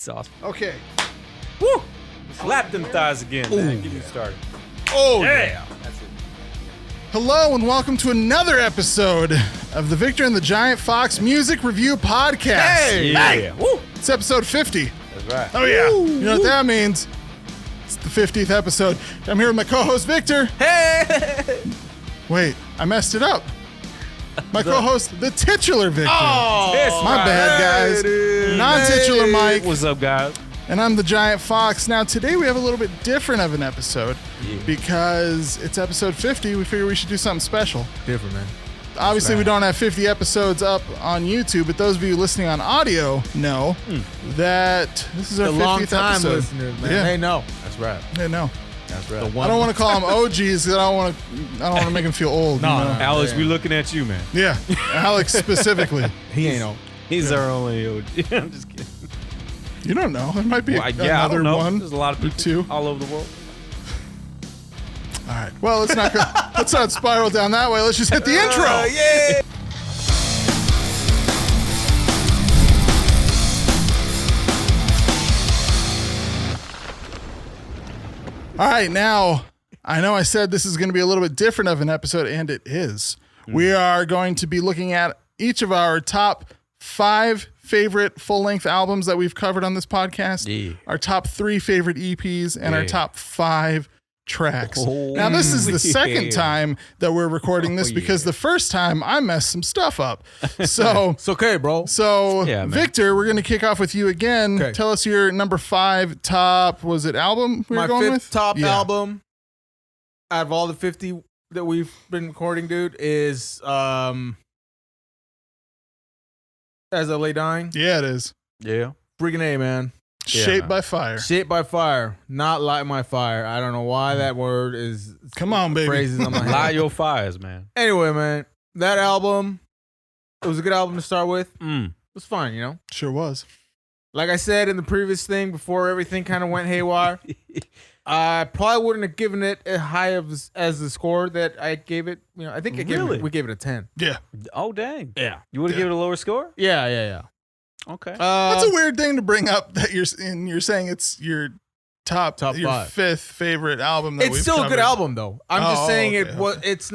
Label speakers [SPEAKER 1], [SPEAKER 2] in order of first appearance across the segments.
[SPEAKER 1] sauce.
[SPEAKER 2] Okay.
[SPEAKER 1] Woo! Slap them thighs again, man. Get me started.
[SPEAKER 2] Oh,
[SPEAKER 1] Yeah. That's it.
[SPEAKER 2] Hello and welcome to another episode of the Victor and the Giant Fox Music Review Podcast.
[SPEAKER 1] Yeah. Woo!
[SPEAKER 2] It's episode 50.
[SPEAKER 1] That's right.
[SPEAKER 2] Oh, yeah. You know what that means? It's the 50th episode. I'm here with my co-host, Victor.
[SPEAKER 1] Hey!
[SPEAKER 2] Wait, I messed it up. My co-host, the titular Victor.
[SPEAKER 1] Oh,
[SPEAKER 2] My bad, guys. Non-titular Mike.
[SPEAKER 1] What's up, guys?
[SPEAKER 2] And I'm the Giant Fox. Now, today we have a little bit different of an episode because it's episode 50. We figure we should do something special.
[SPEAKER 3] Different, man.
[SPEAKER 2] Obviously, we don't have 50 episodes up on YouTube, but those of you listening on audio know that this is our
[SPEAKER 3] The
[SPEAKER 2] 50th
[SPEAKER 3] long time
[SPEAKER 2] episode.
[SPEAKER 3] listeners, man.
[SPEAKER 2] Yeah.
[SPEAKER 3] They know.
[SPEAKER 1] That's right.
[SPEAKER 2] They know.
[SPEAKER 1] That's right.
[SPEAKER 2] I don't want to call them OGs because I don't want to make them feel old.
[SPEAKER 3] No,
[SPEAKER 2] you know?
[SPEAKER 3] no.
[SPEAKER 1] Alex,
[SPEAKER 3] Yeah.
[SPEAKER 1] we looking at you, man.
[SPEAKER 2] Yeah, Alex specifically.
[SPEAKER 3] He ain't old.
[SPEAKER 1] He's our only OG. I'm just kidding.
[SPEAKER 2] You don't know. There might be
[SPEAKER 1] Well, yeah, I
[SPEAKER 2] another
[SPEAKER 1] don't know.
[SPEAKER 2] one.
[SPEAKER 1] There's a lot of people
[SPEAKER 2] two.
[SPEAKER 1] all over the world.
[SPEAKER 2] All right. Well, let's not spiral down that way. Let's just hit the intro.
[SPEAKER 1] Yeah.
[SPEAKER 2] All right, now, I know I said this is going to be a little bit different of an episode, and it is. We are going to be looking at each of our top 5 favorite full-length albums that we've covered on this podcast,
[SPEAKER 1] Yeah.
[SPEAKER 2] our top 3 favorite EPs, and our
[SPEAKER 1] Yeah.
[SPEAKER 2] top 5 tracks.
[SPEAKER 1] Oh,
[SPEAKER 2] Now, this is the
[SPEAKER 1] yeah.
[SPEAKER 2] second time that we're recording this
[SPEAKER 1] Oh,
[SPEAKER 2] because
[SPEAKER 1] yeah.
[SPEAKER 2] the first time I messed some stuff up. So...
[SPEAKER 3] It's okay, bro.
[SPEAKER 2] So,
[SPEAKER 1] Yeah, man.
[SPEAKER 2] Victor, we're going to kick off with you again.
[SPEAKER 3] Okay.
[SPEAKER 2] Tell us your number 5 top, was it album we were
[SPEAKER 3] My
[SPEAKER 2] going
[SPEAKER 3] fifth
[SPEAKER 2] with?
[SPEAKER 3] top
[SPEAKER 2] Yeah.
[SPEAKER 3] album out of all the 50 that we've been recording, dude, is As I Lay Dying.
[SPEAKER 2] Yeah, it is.
[SPEAKER 1] Yeah.
[SPEAKER 3] Freaking A, man.
[SPEAKER 1] Yeah,
[SPEAKER 2] Shaped
[SPEAKER 1] man.
[SPEAKER 2] by Fire.
[SPEAKER 3] Shaped by Fire, not Light My Fire. I don't know why that word is.
[SPEAKER 2] Come on, baby.
[SPEAKER 3] Phrases on my head.
[SPEAKER 1] Light your fires, man.
[SPEAKER 3] Anyway, man, that album, it was a good album to start with. It
[SPEAKER 1] Mm.
[SPEAKER 3] was fine, you know?
[SPEAKER 2] Sure was.
[SPEAKER 3] Like I said in the previous thing, before everything kind of went haywire, I probably wouldn't have given it as high as the score that I gave it. You know, I think
[SPEAKER 1] Really?
[SPEAKER 3] we gave it a 10.
[SPEAKER 2] Yeah.
[SPEAKER 1] Oh, dang.
[SPEAKER 3] Yeah.
[SPEAKER 1] You would have given it a lower score?
[SPEAKER 3] Yeah.
[SPEAKER 1] Okay.
[SPEAKER 2] That's a weird thing to bring up that you're saying it's your top your
[SPEAKER 3] 5.
[SPEAKER 2] 5th favorite album that
[SPEAKER 3] It's
[SPEAKER 2] we've
[SPEAKER 3] still a good
[SPEAKER 2] covered.
[SPEAKER 3] album though. I'm just
[SPEAKER 2] Oh,
[SPEAKER 3] saying
[SPEAKER 2] okay.
[SPEAKER 3] it's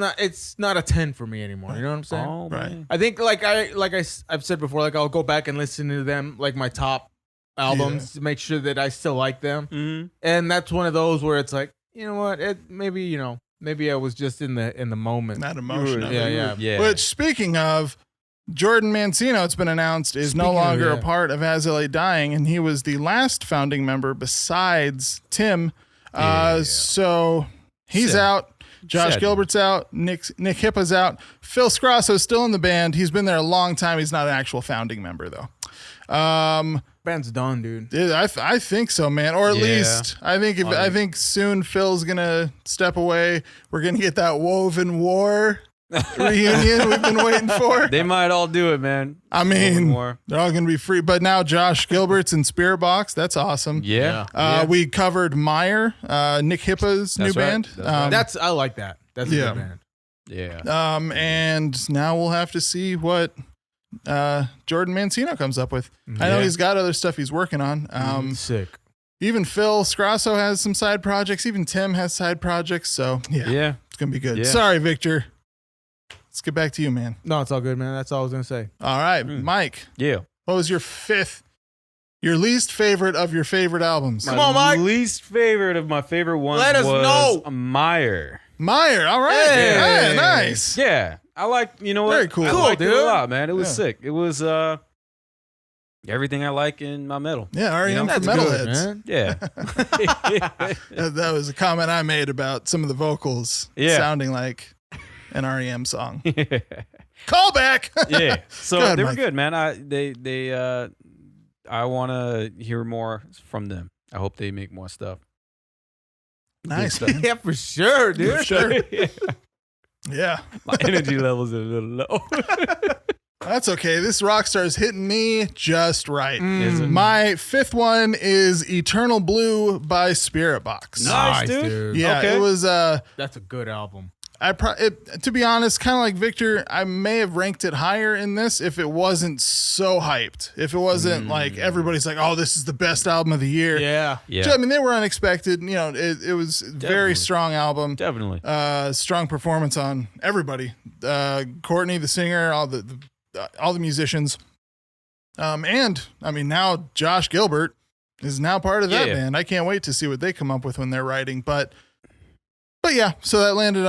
[SPEAKER 3] not a 10 for me anymore. You know what I'm saying?
[SPEAKER 1] Oh,
[SPEAKER 2] Right.
[SPEAKER 1] man.
[SPEAKER 3] I think I've said before, like I'll go back and listen to them, like my top albums, to make sure that I still like them.
[SPEAKER 1] Mm.
[SPEAKER 3] And that's one of those where it's like, you know what? Maybe I was just in the moment.
[SPEAKER 2] That emotion. of it.
[SPEAKER 3] Yeah.
[SPEAKER 1] Yeah.
[SPEAKER 2] Which, speaking of, Jordan Mancino, it's been announced, is no
[SPEAKER 3] Speaking of,
[SPEAKER 2] longer a
[SPEAKER 3] yeah.
[SPEAKER 2] part of As I Lay Dying, and he was the last founding member besides Tim. So he's
[SPEAKER 1] Sad.
[SPEAKER 2] out. Josh
[SPEAKER 1] Sad.
[SPEAKER 2] Gilbert's out. Nick Hippa's out. Phil Scrasso's still in the band. He's been there a long time. He's not an actual founding member, though.
[SPEAKER 3] Band's done, dude.
[SPEAKER 2] I think so, man. Or at
[SPEAKER 1] Yeah.
[SPEAKER 2] least I think soon Phil's gonna step away. We're gonna get that Woven War reunion we've been waiting for.
[SPEAKER 1] They might all do it, man.
[SPEAKER 2] I mean,
[SPEAKER 1] More.
[SPEAKER 2] they're all gonna be free. But now Josh Gilbert's in Spirit Box. That's awesome.
[SPEAKER 1] Yeah.
[SPEAKER 2] We covered Meyer, Nick Hippa's new
[SPEAKER 1] That's right.
[SPEAKER 2] band.
[SPEAKER 1] That's right.
[SPEAKER 3] I like that. That's a
[SPEAKER 2] Yeah.
[SPEAKER 3] good band.
[SPEAKER 1] Yeah.
[SPEAKER 2] And now we'll have to see what Jordan Mancino comes up with. I know
[SPEAKER 1] Yeah.
[SPEAKER 2] he's got other stuff he's working on.
[SPEAKER 3] Sick.
[SPEAKER 2] Even Phil Scrasso has some side projects. Even Tim has side projects. So
[SPEAKER 1] Yeah.
[SPEAKER 2] it's gonna be good.
[SPEAKER 1] Yeah.
[SPEAKER 2] Sorry, Victor. Let's get back to you, man.
[SPEAKER 3] No, it's all good, man. That's all I was gonna say.
[SPEAKER 2] All right,
[SPEAKER 1] Mm.
[SPEAKER 2] Mike.
[SPEAKER 1] Yeah.
[SPEAKER 2] What was your least favorite of your favorite albums?
[SPEAKER 3] Come on, Mike.
[SPEAKER 1] Least favorite of my favorite ones
[SPEAKER 3] Let us
[SPEAKER 1] was
[SPEAKER 3] know.
[SPEAKER 1] Meyer.
[SPEAKER 2] Meyer. All right.
[SPEAKER 3] Hey.
[SPEAKER 2] Yeah, nice.
[SPEAKER 1] Yeah. I like, you know what?
[SPEAKER 2] Very cool.
[SPEAKER 1] I
[SPEAKER 2] Cool,
[SPEAKER 1] liked it
[SPEAKER 3] dude.
[SPEAKER 1] a lot, man. It was
[SPEAKER 2] Yeah.
[SPEAKER 1] sick. It was everything I like in my metal.
[SPEAKER 2] Yeah, R.E.M.
[SPEAKER 1] You know,
[SPEAKER 2] for
[SPEAKER 3] That's
[SPEAKER 2] metalheads.
[SPEAKER 3] good, man.
[SPEAKER 1] Yeah.
[SPEAKER 2] That was a comment I made about some of the vocals
[SPEAKER 1] Yeah.
[SPEAKER 2] sounding like an R.E.M. song. Call back.
[SPEAKER 1] Yeah. So
[SPEAKER 2] Go ahead,
[SPEAKER 1] they were
[SPEAKER 2] Mike.
[SPEAKER 1] good, man. I want to hear more from them. I hope they make more stuff.
[SPEAKER 2] Nice.
[SPEAKER 1] Good
[SPEAKER 2] Man.
[SPEAKER 3] Yeah, for sure, dude.
[SPEAKER 2] For sure. Yeah.
[SPEAKER 1] My energy levels are a little low.
[SPEAKER 2] That's okay. This rock star is hitting me just right.
[SPEAKER 1] Is it?
[SPEAKER 2] My 5th one is Eternal Blue by Spirit Box.
[SPEAKER 1] Nice, dude.
[SPEAKER 2] Yeah,
[SPEAKER 1] Okay.
[SPEAKER 2] it was
[SPEAKER 3] That's a good album.
[SPEAKER 2] To be honest, kind of like Victor, I may have ranked it higher in this if it wasn't so hyped. If it wasn't like everybody's like, "Oh, this is the best album of the year."
[SPEAKER 3] Yeah.
[SPEAKER 1] Yeah.
[SPEAKER 2] I mean, they were unexpected. You know, it was a very strong album.
[SPEAKER 1] Definitely.
[SPEAKER 2] Strong performance on everybody. Courtney, the singer, all the musicians. And I mean, now Josh Gilbert is now part of that band. I can't wait to see what they come up with when they're writing. But yeah, so that landed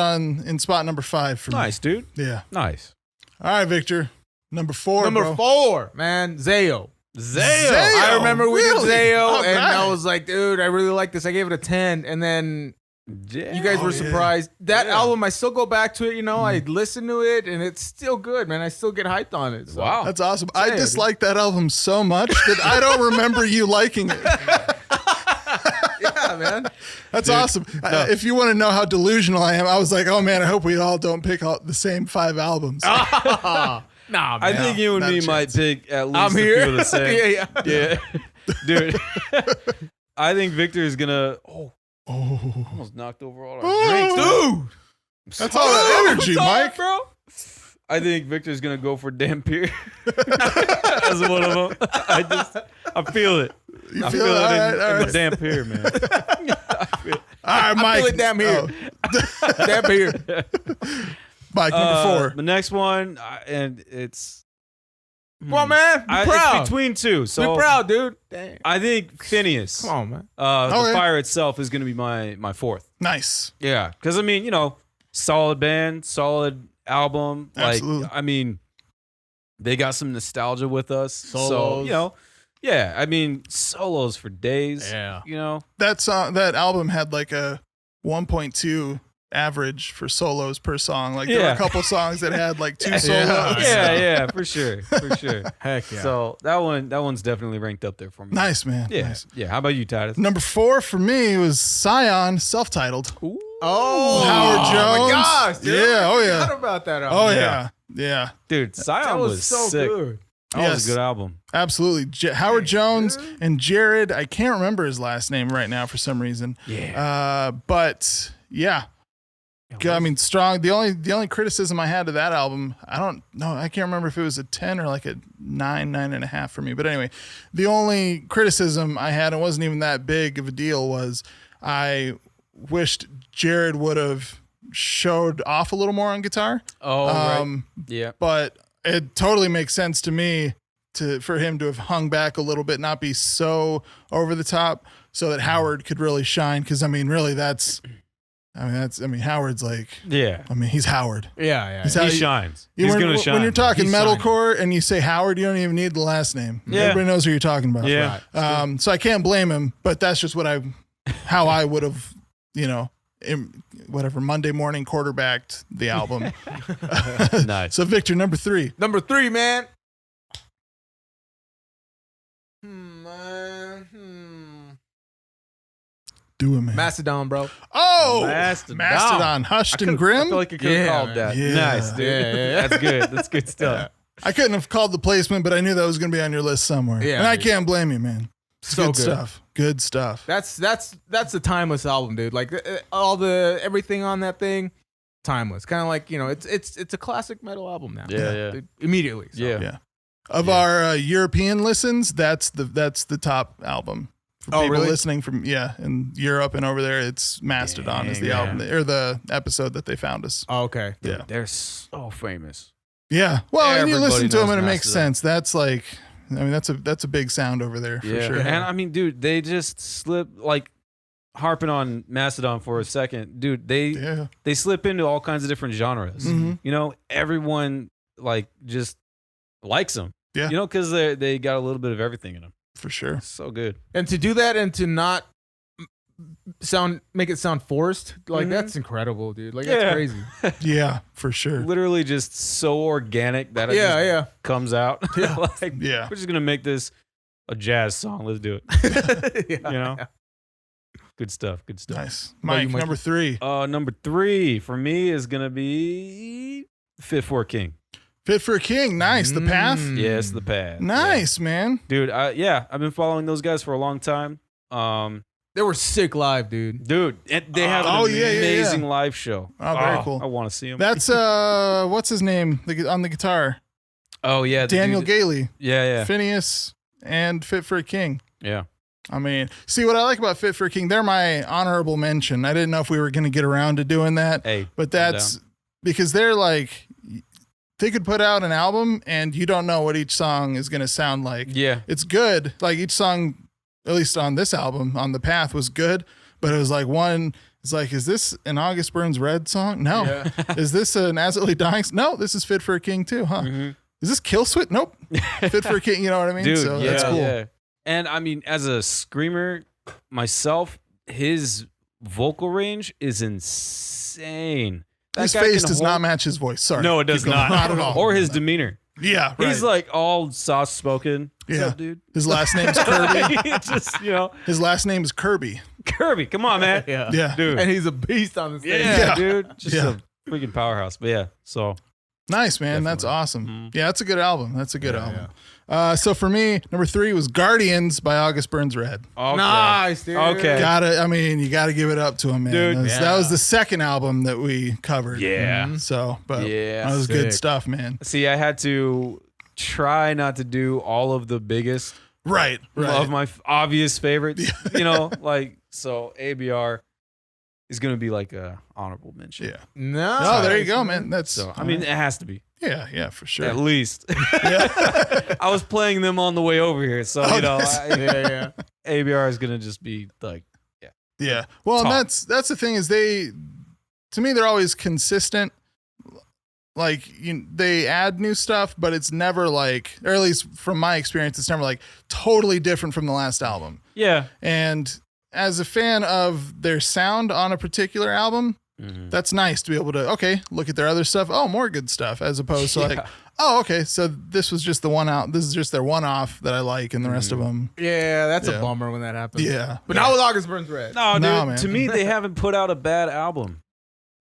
[SPEAKER 2] in spot number 5 for me.
[SPEAKER 1] Nice, dude.
[SPEAKER 2] Yeah.
[SPEAKER 1] Nice.
[SPEAKER 2] All right, Victor. Number 4.
[SPEAKER 3] Number 4, man, Zayo.
[SPEAKER 1] Zayo.
[SPEAKER 3] I remember we did Zayo, and
[SPEAKER 2] right.
[SPEAKER 3] I was like, dude, I really like this. I gave it a 10, and then you guys were surprised. That album, I still go back to it. You know, I listen to it, and it's still good, man. I still get hyped on it. So.
[SPEAKER 1] Wow.
[SPEAKER 2] That's awesome. I dislike that album so much that I don't remember you liking it.
[SPEAKER 3] Yeah, man.
[SPEAKER 2] That's awesome. If you want to know how delusional I am, I was like, oh man, I hope we all don't pick out the same 5 albums.
[SPEAKER 3] Nah, man.
[SPEAKER 1] I think you and
[SPEAKER 2] not a
[SPEAKER 1] me
[SPEAKER 2] chance.
[SPEAKER 1] might pick at least
[SPEAKER 3] I'm
[SPEAKER 1] a
[SPEAKER 3] here.
[SPEAKER 1] few of the same.
[SPEAKER 3] Yeah.
[SPEAKER 1] Dude. I think Victor is gonna almost knocked over all our drinks.
[SPEAKER 3] Dude.
[SPEAKER 2] That's all that energy, Mike.
[SPEAKER 1] Bro. I think Victor's gonna go for Dampier as one of them. I feel it. I feel it in the Dampier, man.
[SPEAKER 2] All right, Mike.
[SPEAKER 3] I feel it damn here. Damn here.
[SPEAKER 2] Mike, number 4.
[SPEAKER 1] The next one, and it's
[SPEAKER 3] Come on, man. Be proud.
[SPEAKER 1] It's between two. So
[SPEAKER 3] Be proud, dude. Damn.
[SPEAKER 1] I think Phineas.
[SPEAKER 3] Come on, man.
[SPEAKER 1] The Fire itself is gonna be my 4th.
[SPEAKER 2] Nice.
[SPEAKER 1] Yeah, because I mean, you know, solid band, solid album.
[SPEAKER 2] Absolutely.
[SPEAKER 1] Like, I mean, they got some nostalgia with us. So,
[SPEAKER 3] Solos.
[SPEAKER 1] you know, yeah, I mean, solos for days.
[SPEAKER 3] Yeah.
[SPEAKER 1] You know,
[SPEAKER 2] That album had like a 1.2 average for solos per song. Like there were a couple songs that had like 2 solos.
[SPEAKER 1] yeah, for sure.
[SPEAKER 3] Heck yeah.
[SPEAKER 1] So that one's definitely ranked up there for me.
[SPEAKER 2] Nice, man.
[SPEAKER 1] Yeah,
[SPEAKER 2] Nice.
[SPEAKER 1] yeah. How about you, Titus?
[SPEAKER 2] Number 4 for me was Scion, self-titled.
[SPEAKER 1] Ooh.
[SPEAKER 3] Oh,
[SPEAKER 2] Howard Jones.
[SPEAKER 3] my gosh, dude.
[SPEAKER 2] Yeah, oh yeah.
[SPEAKER 3] I forgot about that album.
[SPEAKER 2] Oh yeah.
[SPEAKER 1] Dude, Scion
[SPEAKER 3] That
[SPEAKER 1] was,
[SPEAKER 3] was so
[SPEAKER 1] sick.
[SPEAKER 3] good.
[SPEAKER 1] That was a good album.
[SPEAKER 2] Absolutely. Howard Jones and Jared, I can't remember his last name right now for some reason.
[SPEAKER 1] Yeah.
[SPEAKER 2] But yeah. I mean, strong. The only criticism I had of that album, I can't remember if it was a 10 or like a 9.5 for me. But anyway, the only criticism I had, it wasn't even that big of a deal, was I wished Jared would have showed off a little more on guitar.
[SPEAKER 1] Oh, right. Yeah.
[SPEAKER 2] But it totally makes sense to me for him to have hung back a little bit, not be so over the top, so that Howard could really shine. Because I mean, really, Howard's like,
[SPEAKER 1] Yeah.
[SPEAKER 2] I mean, he's Howard.
[SPEAKER 3] Yeah.
[SPEAKER 2] He's
[SPEAKER 1] He shines. He's
[SPEAKER 2] when,
[SPEAKER 1] going to shine.
[SPEAKER 2] When you're talking
[SPEAKER 3] He's
[SPEAKER 2] metalcore and you say Howard, you don't even need the last name.
[SPEAKER 1] Yeah.
[SPEAKER 2] Everybody knows who you're talking about.
[SPEAKER 1] Yeah.
[SPEAKER 3] Right.
[SPEAKER 2] So I can't blame him, but that's just how I would have, Monday morning quarterbacked the album.
[SPEAKER 1] Nice.
[SPEAKER 2] So Victor, number 3.
[SPEAKER 3] Number 3, man.
[SPEAKER 2] Do it, man.
[SPEAKER 3] Mastodon, bro.
[SPEAKER 2] Oh,
[SPEAKER 1] Mastodon.
[SPEAKER 2] Hushed
[SPEAKER 1] I
[SPEAKER 2] and Grim.
[SPEAKER 1] feel like you could have
[SPEAKER 3] Yeah,
[SPEAKER 1] called
[SPEAKER 3] man.
[SPEAKER 1] that.
[SPEAKER 2] Yeah.
[SPEAKER 1] Nice, dude.
[SPEAKER 3] Yeah.
[SPEAKER 1] That's good. That's good stuff.
[SPEAKER 2] I couldn't have called the placement, but I knew that was going to be on your list somewhere.
[SPEAKER 3] Yeah,
[SPEAKER 2] and I
[SPEAKER 3] dude.
[SPEAKER 2] can't blame you, man. It's
[SPEAKER 3] So
[SPEAKER 2] good
[SPEAKER 3] good.
[SPEAKER 2] stuff. Good stuff.
[SPEAKER 3] That's a timeless album, dude. Like everything on that thing, timeless. Kind of like, it's a classic metal album now.
[SPEAKER 1] Yeah.
[SPEAKER 3] Immediately. So.
[SPEAKER 2] Yeah. Of our European listens, that's the top album. For
[SPEAKER 3] Oh,
[SPEAKER 2] people
[SPEAKER 3] really?
[SPEAKER 2] listening from in Europe and over there, it's Mastodon is the
[SPEAKER 1] Dang,
[SPEAKER 2] album or the episode that they found us.
[SPEAKER 3] Oh, okay.
[SPEAKER 2] Yeah.
[SPEAKER 1] They're so famous.
[SPEAKER 2] Yeah. Well, and you
[SPEAKER 1] Everybody
[SPEAKER 2] listen to them
[SPEAKER 1] knows
[SPEAKER 2] and it makes
[SPEAKER 1] Mastodon.
[SPEAKER 2] sense. That's like, that's a big sound over there for sure.
[SPEAKER 1] And I mean, dude, they just slip, like, harping on Mastodon for a second, dude. They slip into all kinds of different genres.
[SPEAKER 2] Mhm.
[SPEAKER 1] You know, everyone like just likes them.
[SPEAKER 2] Yeah.
[SPEAKER 1] You know, because they got a little bit of everything in them.
[SPEAKER 2] For sure.
[SPEAKER 1] So good.
[SPEAKER 3] And to do that and to not make it sound forced, like that's incredible, dude. Like
[SPEAKER 1] Yeah.
[SPEAKER 3] that's crazy.
[SPEAKER 2] Yeah, for sure.
[SPEAKER 1] Literally just so organic that it just comes out.
[SPEAKER 3] Yeah.
[SPEAKER 1] Like,
[SPEAKER 2] Yeah.
[SPEAKER 1] we're just gonna make this a jazz song. Let's do it.
[SPEAKER 3] Yeah.
[SPEAKER 1] You know, good stuff. Good stuff.
[SPEAKER 2] Nice.
[SPEAKER 3] about you,
[SPEAKER 2] Mike,
[SPEAKER 3] Mikey?
[SPEAKER 2] number 3.
[SPEAKER 1] Number 3 for me is gonna be Fit for a King.
[SPEAKER 2] Fit for a King. Nice. The Path.
[SPEAKER 1] Yes, the Path.
[SPEAKER 2] Nice, man.
[SPEAKER 1] Dude, I've been following those guys for a long time.
[SPEAKER 3] They were sick live, dude.
[SPEAKER 1] Dude, and they have an amazing live show.
[SPEAKER 2] Oh, very cool.
[SPEAKER 1] I want to see him.
[SPEAKER 2] That's what's his name on the guitar?
[SPEAKER 1] Oh yeah,
[SPEAKER 2] Daniel Gailey.
[SPEAKER 1] Yeah.
[SPEAKER 2] Phineas and Fit for a King.
[SPEAKER 1] Yeah.
[SPEAKER 2] I mean, see what I like about Fit for a King. They're my honorable mention. I didn't know if we were going to get around to doing that, but that's because they're like, they could put out an album and you don't know what each song is going to sound like. Yeah, it's good. Like each song. At least on this album, On the Path, was good, but it was like it's like, is this an August Burns Red song? No. Yeah. Is this an As It Lay Dying? No, this is Fit for a King too, huh? Mm-hmm. Is this Kill Switch? Nope. Fit for a King, you know what I mean?
[SPEAKER 1] Dude,
[SPEAKER 2] so that's cool. Yeah.
[SPEAKER 1] And I mean, as a screamer myself, his vocal range is insane.
[SPEAKER 2] His face does not match his voice. Sorry.
[SPEAKER 1] No, it does not.
[SPEAKER 2] Not at all.
[SPEAKER 1] Or his demeanor.
[SPEAKER 2] Yeah,
[SPEAKER 1] right. He's like all soft spoken.
[SPEAKER 2] Yeah,
[SPEAKER 1] what's up, dude.
[SPEAKER 2] His last name's Kirby.
[SPEAKER 1] Just
[SPEAKER 2] his last name is Kirby.
[SPEAKER 1] Kirby, come on, man.
[SPEAKER 2] Yeah,
[SPEAKER 3] dude. And he's a beast on the stage.
[SPEAKER 1] Yeah, dude. Just a freaking powerhouse. But yeah, so
[SPEAKER 2] nice, man. Definitely. That's awesome. Mm-hmm. Yeah, that's a good album. That's a good album. Yeah. So for me, number 3 was Guardians by August Burns Red.
[SPEAKER 3] Okay. Nice, dude.
[SPEAKER 1] Okay.
[SPEAKER 2] You gotta give it up to him, man. Dude, that was the second album that we covered.
[SPEAKER 1] Yeah.
[SPEAKER 2] Mm-hmm. So, but that was good stuff, man.
[SPEAKER 1] See, I had to try not to do all of the biggest of my obvious favorites. So ABR is gonna be like a honorable mention.
[SPEAKER 2] Yeah. No, there you go, man. That's
[SPEAKER 1] I mean, it has to be.
[SPEAKER 2] Yeah, for sure.
[SPEAKER 1] At least. I was playing them on the way over here, so ABR is gonna just be like,
[SPEAKER 2] yeah. Well, and that's the thing is to me they're always consistent. Like they add new stuff, but it's never like, or at least from my experience, it's never like totally different from the last album.
[SPEAKER 1] Yeah.
[SPEAKER 2] And as a fan of their sound on a particular album, that's nice to be able to, look at their other stuff. Oh, more good stuff, as opposed to like, so this was just the one out. This is just their one off that I like, and the rest of them.
[SPEAKER 3] Yeah, that's a bummer when that happens.
[SPEAKER 2] Yeah.
[SPEAKER 3] But not with August Burns Red.
[SPEAKER 1] No, dude. Man. To me, they haven't put out a bad album.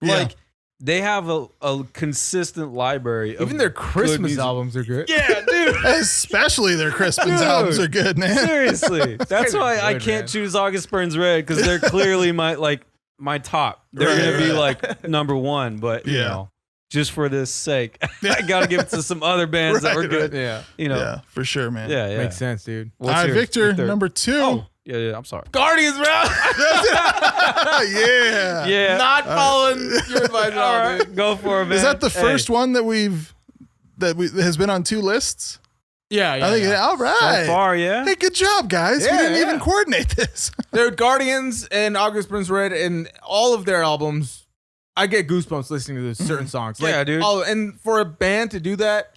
[SPEAKER 1] Like, they have a consistent library.
[SPEAKER 3] Even their Christmas albums are good.
[SPEAKER 2] Yeah, dude. Especially their Christmas albums are good, man.
[SPEAKER 1] Seriously. That's why I can't choose August Burns Red, because they're clearly my top. They're going to be like number 1, but you know, just for this sake, I got to give it to some other bands that were good.
[SPEAKER 3] Yeah.
[SPEAKER 2] Yeah, for sure, man.
[SPEAKER 1] Yeah.
[SPEAKER 3] Makes sense, dude.
[SPEAKER 2] All right, Victor, number 2.
[SPEAKER 1] Oh. Yeah, I'm sorry.
[SPEAKER 3] Guardians, bro.
[SPEAKER 2] Yeah.
[SPEAKER 3] Not following your advice.
[SPEAKER 1] All right, go for it, man.
[SPEAKER 2] Is that the first one that has been on 2 lists?
[SPEAKER 3] Yeah.
[SPEAKER 2] I think. All right.
[SPEAKER 1] So far, yeah.
[SPEAKER 2] Hey, good job, guys. We didn't even coordinate this.
[SPEAKER 3] They're Guardians and August Burns Red, and all of their albums. I get goosebumps listening to those certain songs.
[SPEAKER 1] Like, dude.
[SPEAKER 3] And for a band to do that,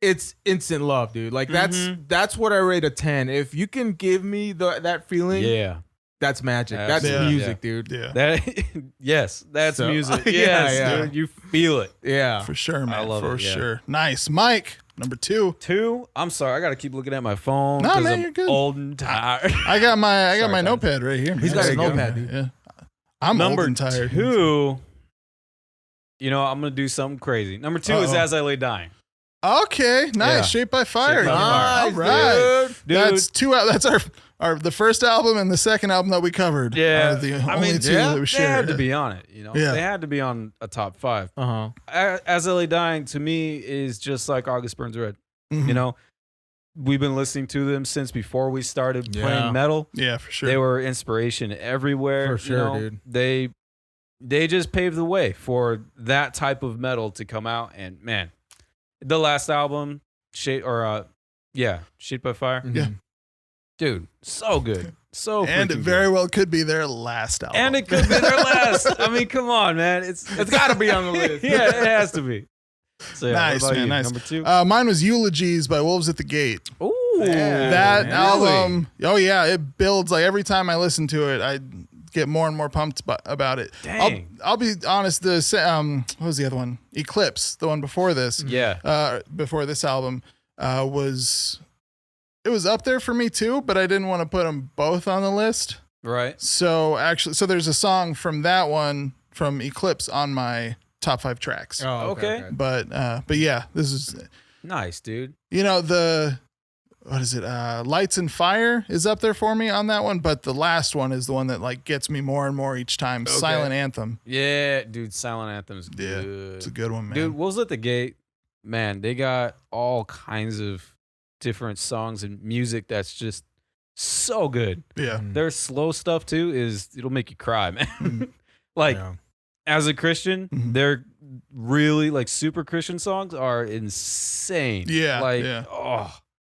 [SPEAKER 3] it's instant love, dude. Like that's what I rate a 10. If you can give me that feeling, that's magic. That's music, dude.
[SPEAKER 2] Yeah.
[SPEAKER 1] That's music. Yes, dude. You feel it.
[SPEAKER 3] Yeah.
[SPEAKER 2] For sure, man.
[SPEAKER 1] I love
[SPEAKER 2] for
[SPEAKER 1] it.
[SPEAKER 2] sure. Nice. Mike, number 2.
[SPEAKER 1] 2? I'm sorry. I got to keep looking at my phone.
[SPEAKER 2] No, man, you're good.
[SPEAKER 1] Old and tired.
[SPEAKER 2] I got my notepad right here. Man.
[SPEAKER 3] He's got a notepad, dude.
[SPEAKER 2] Yeah. I'm
[SPEAKER 1] number
[SPEAKER 2] old and tired.
[SPEAKER 1] 2. I'm going to do something crazy. Number 2 is As I Lay Dying.
[SPEAKER 2] Okay, nice.
[SPEAKER 1] Yeah.
[SPEAKER 2] Shaped by Fire.
[SPEAKER 1] Shaped by Fire.
[SPEAKER 2] All right,
[SPEAKER 1] dude.
[SPEAKER 2] That's 2. That's our the first album and the second album that we covered.
[SPEAKER 1] Yeah,
[SPEAKER 2] are the only 2 that we shared.
[SPEAKER 1] They had to be on it. They had to be on a top 5. As I Lay Dying to me is just like August Burns Red. We've been listening to them since before we started playing metal.
[SPEAKER 2] Yeah, for sure.
[SPEAKER 1] They were inspiration everywhere.
[SPEAKER 3] For sure, dude.
[SPEAKER 1] They just paved the way for that type of metal to come out, and man. The last album, Shaped by Fire.
[SPEAKER 2] Yeah.
[SPEAKER 1] Dude, so good. So
[SPEAKER 2] and it very well could be their last album.
[SPEAKER 1] And it could be their last. I mean, come on, man. It's
[SPEAKER 3] got to be on the list.
[SPEAKER 1] Yeah, it has to be. So,
[SPEAKER 2] nice, man. Nice.
[SPEAKER 1] Number 2.
[SPEAKER 2] Mine was Eulogies by Wolves at the Gate.
[SPEAKER 1] Ooh.
[SPEAKER 2] That album. Really? Oh, yeah. It builds. Like every time I listen to it, I get more and more pumped about it.
[SPEAKER 1] Dang.
[SPEAKER 2] I'll be honest. What was the other one? Eclipse, the one before this.
[SPEAKER 1] Yeah.
[SPEAKER 2] Before this album was up there for me too, but I didn't want to put them both on the list.
[SPEAKER 1] Right.
[SPEAKER 2] So there's a song from that one from Eclipse on my top 5 tracks.
[SPEAKER 3] Oh, okay.
[SPEAKER 2] But yeah, this is
[SPEAKER 1] nice, dude.
[SPEAKER 2] what is it? Lights and Fire is up there for me on that one, but the last one is the one that like gets me more and more each time. Okay. Silent Anthem.
[SPEAKER 1] Yeah, dude, Silent Anthem is good.
[SPEAKER 2] Yeah, it's a good one, man.
[SPEAKER 1] Dude, Wolves at the Gate, man, they got all kinds of different songs and music that's just so good.
[SPEAKER 2] Yeah.
[SPEAKER 1] Their slow stuff too it'll make you cry, man. Like as a Christian, their really like super Christian songs are insane.
[SPEAKER 2] Yeah.
[SPEAKER 1] Like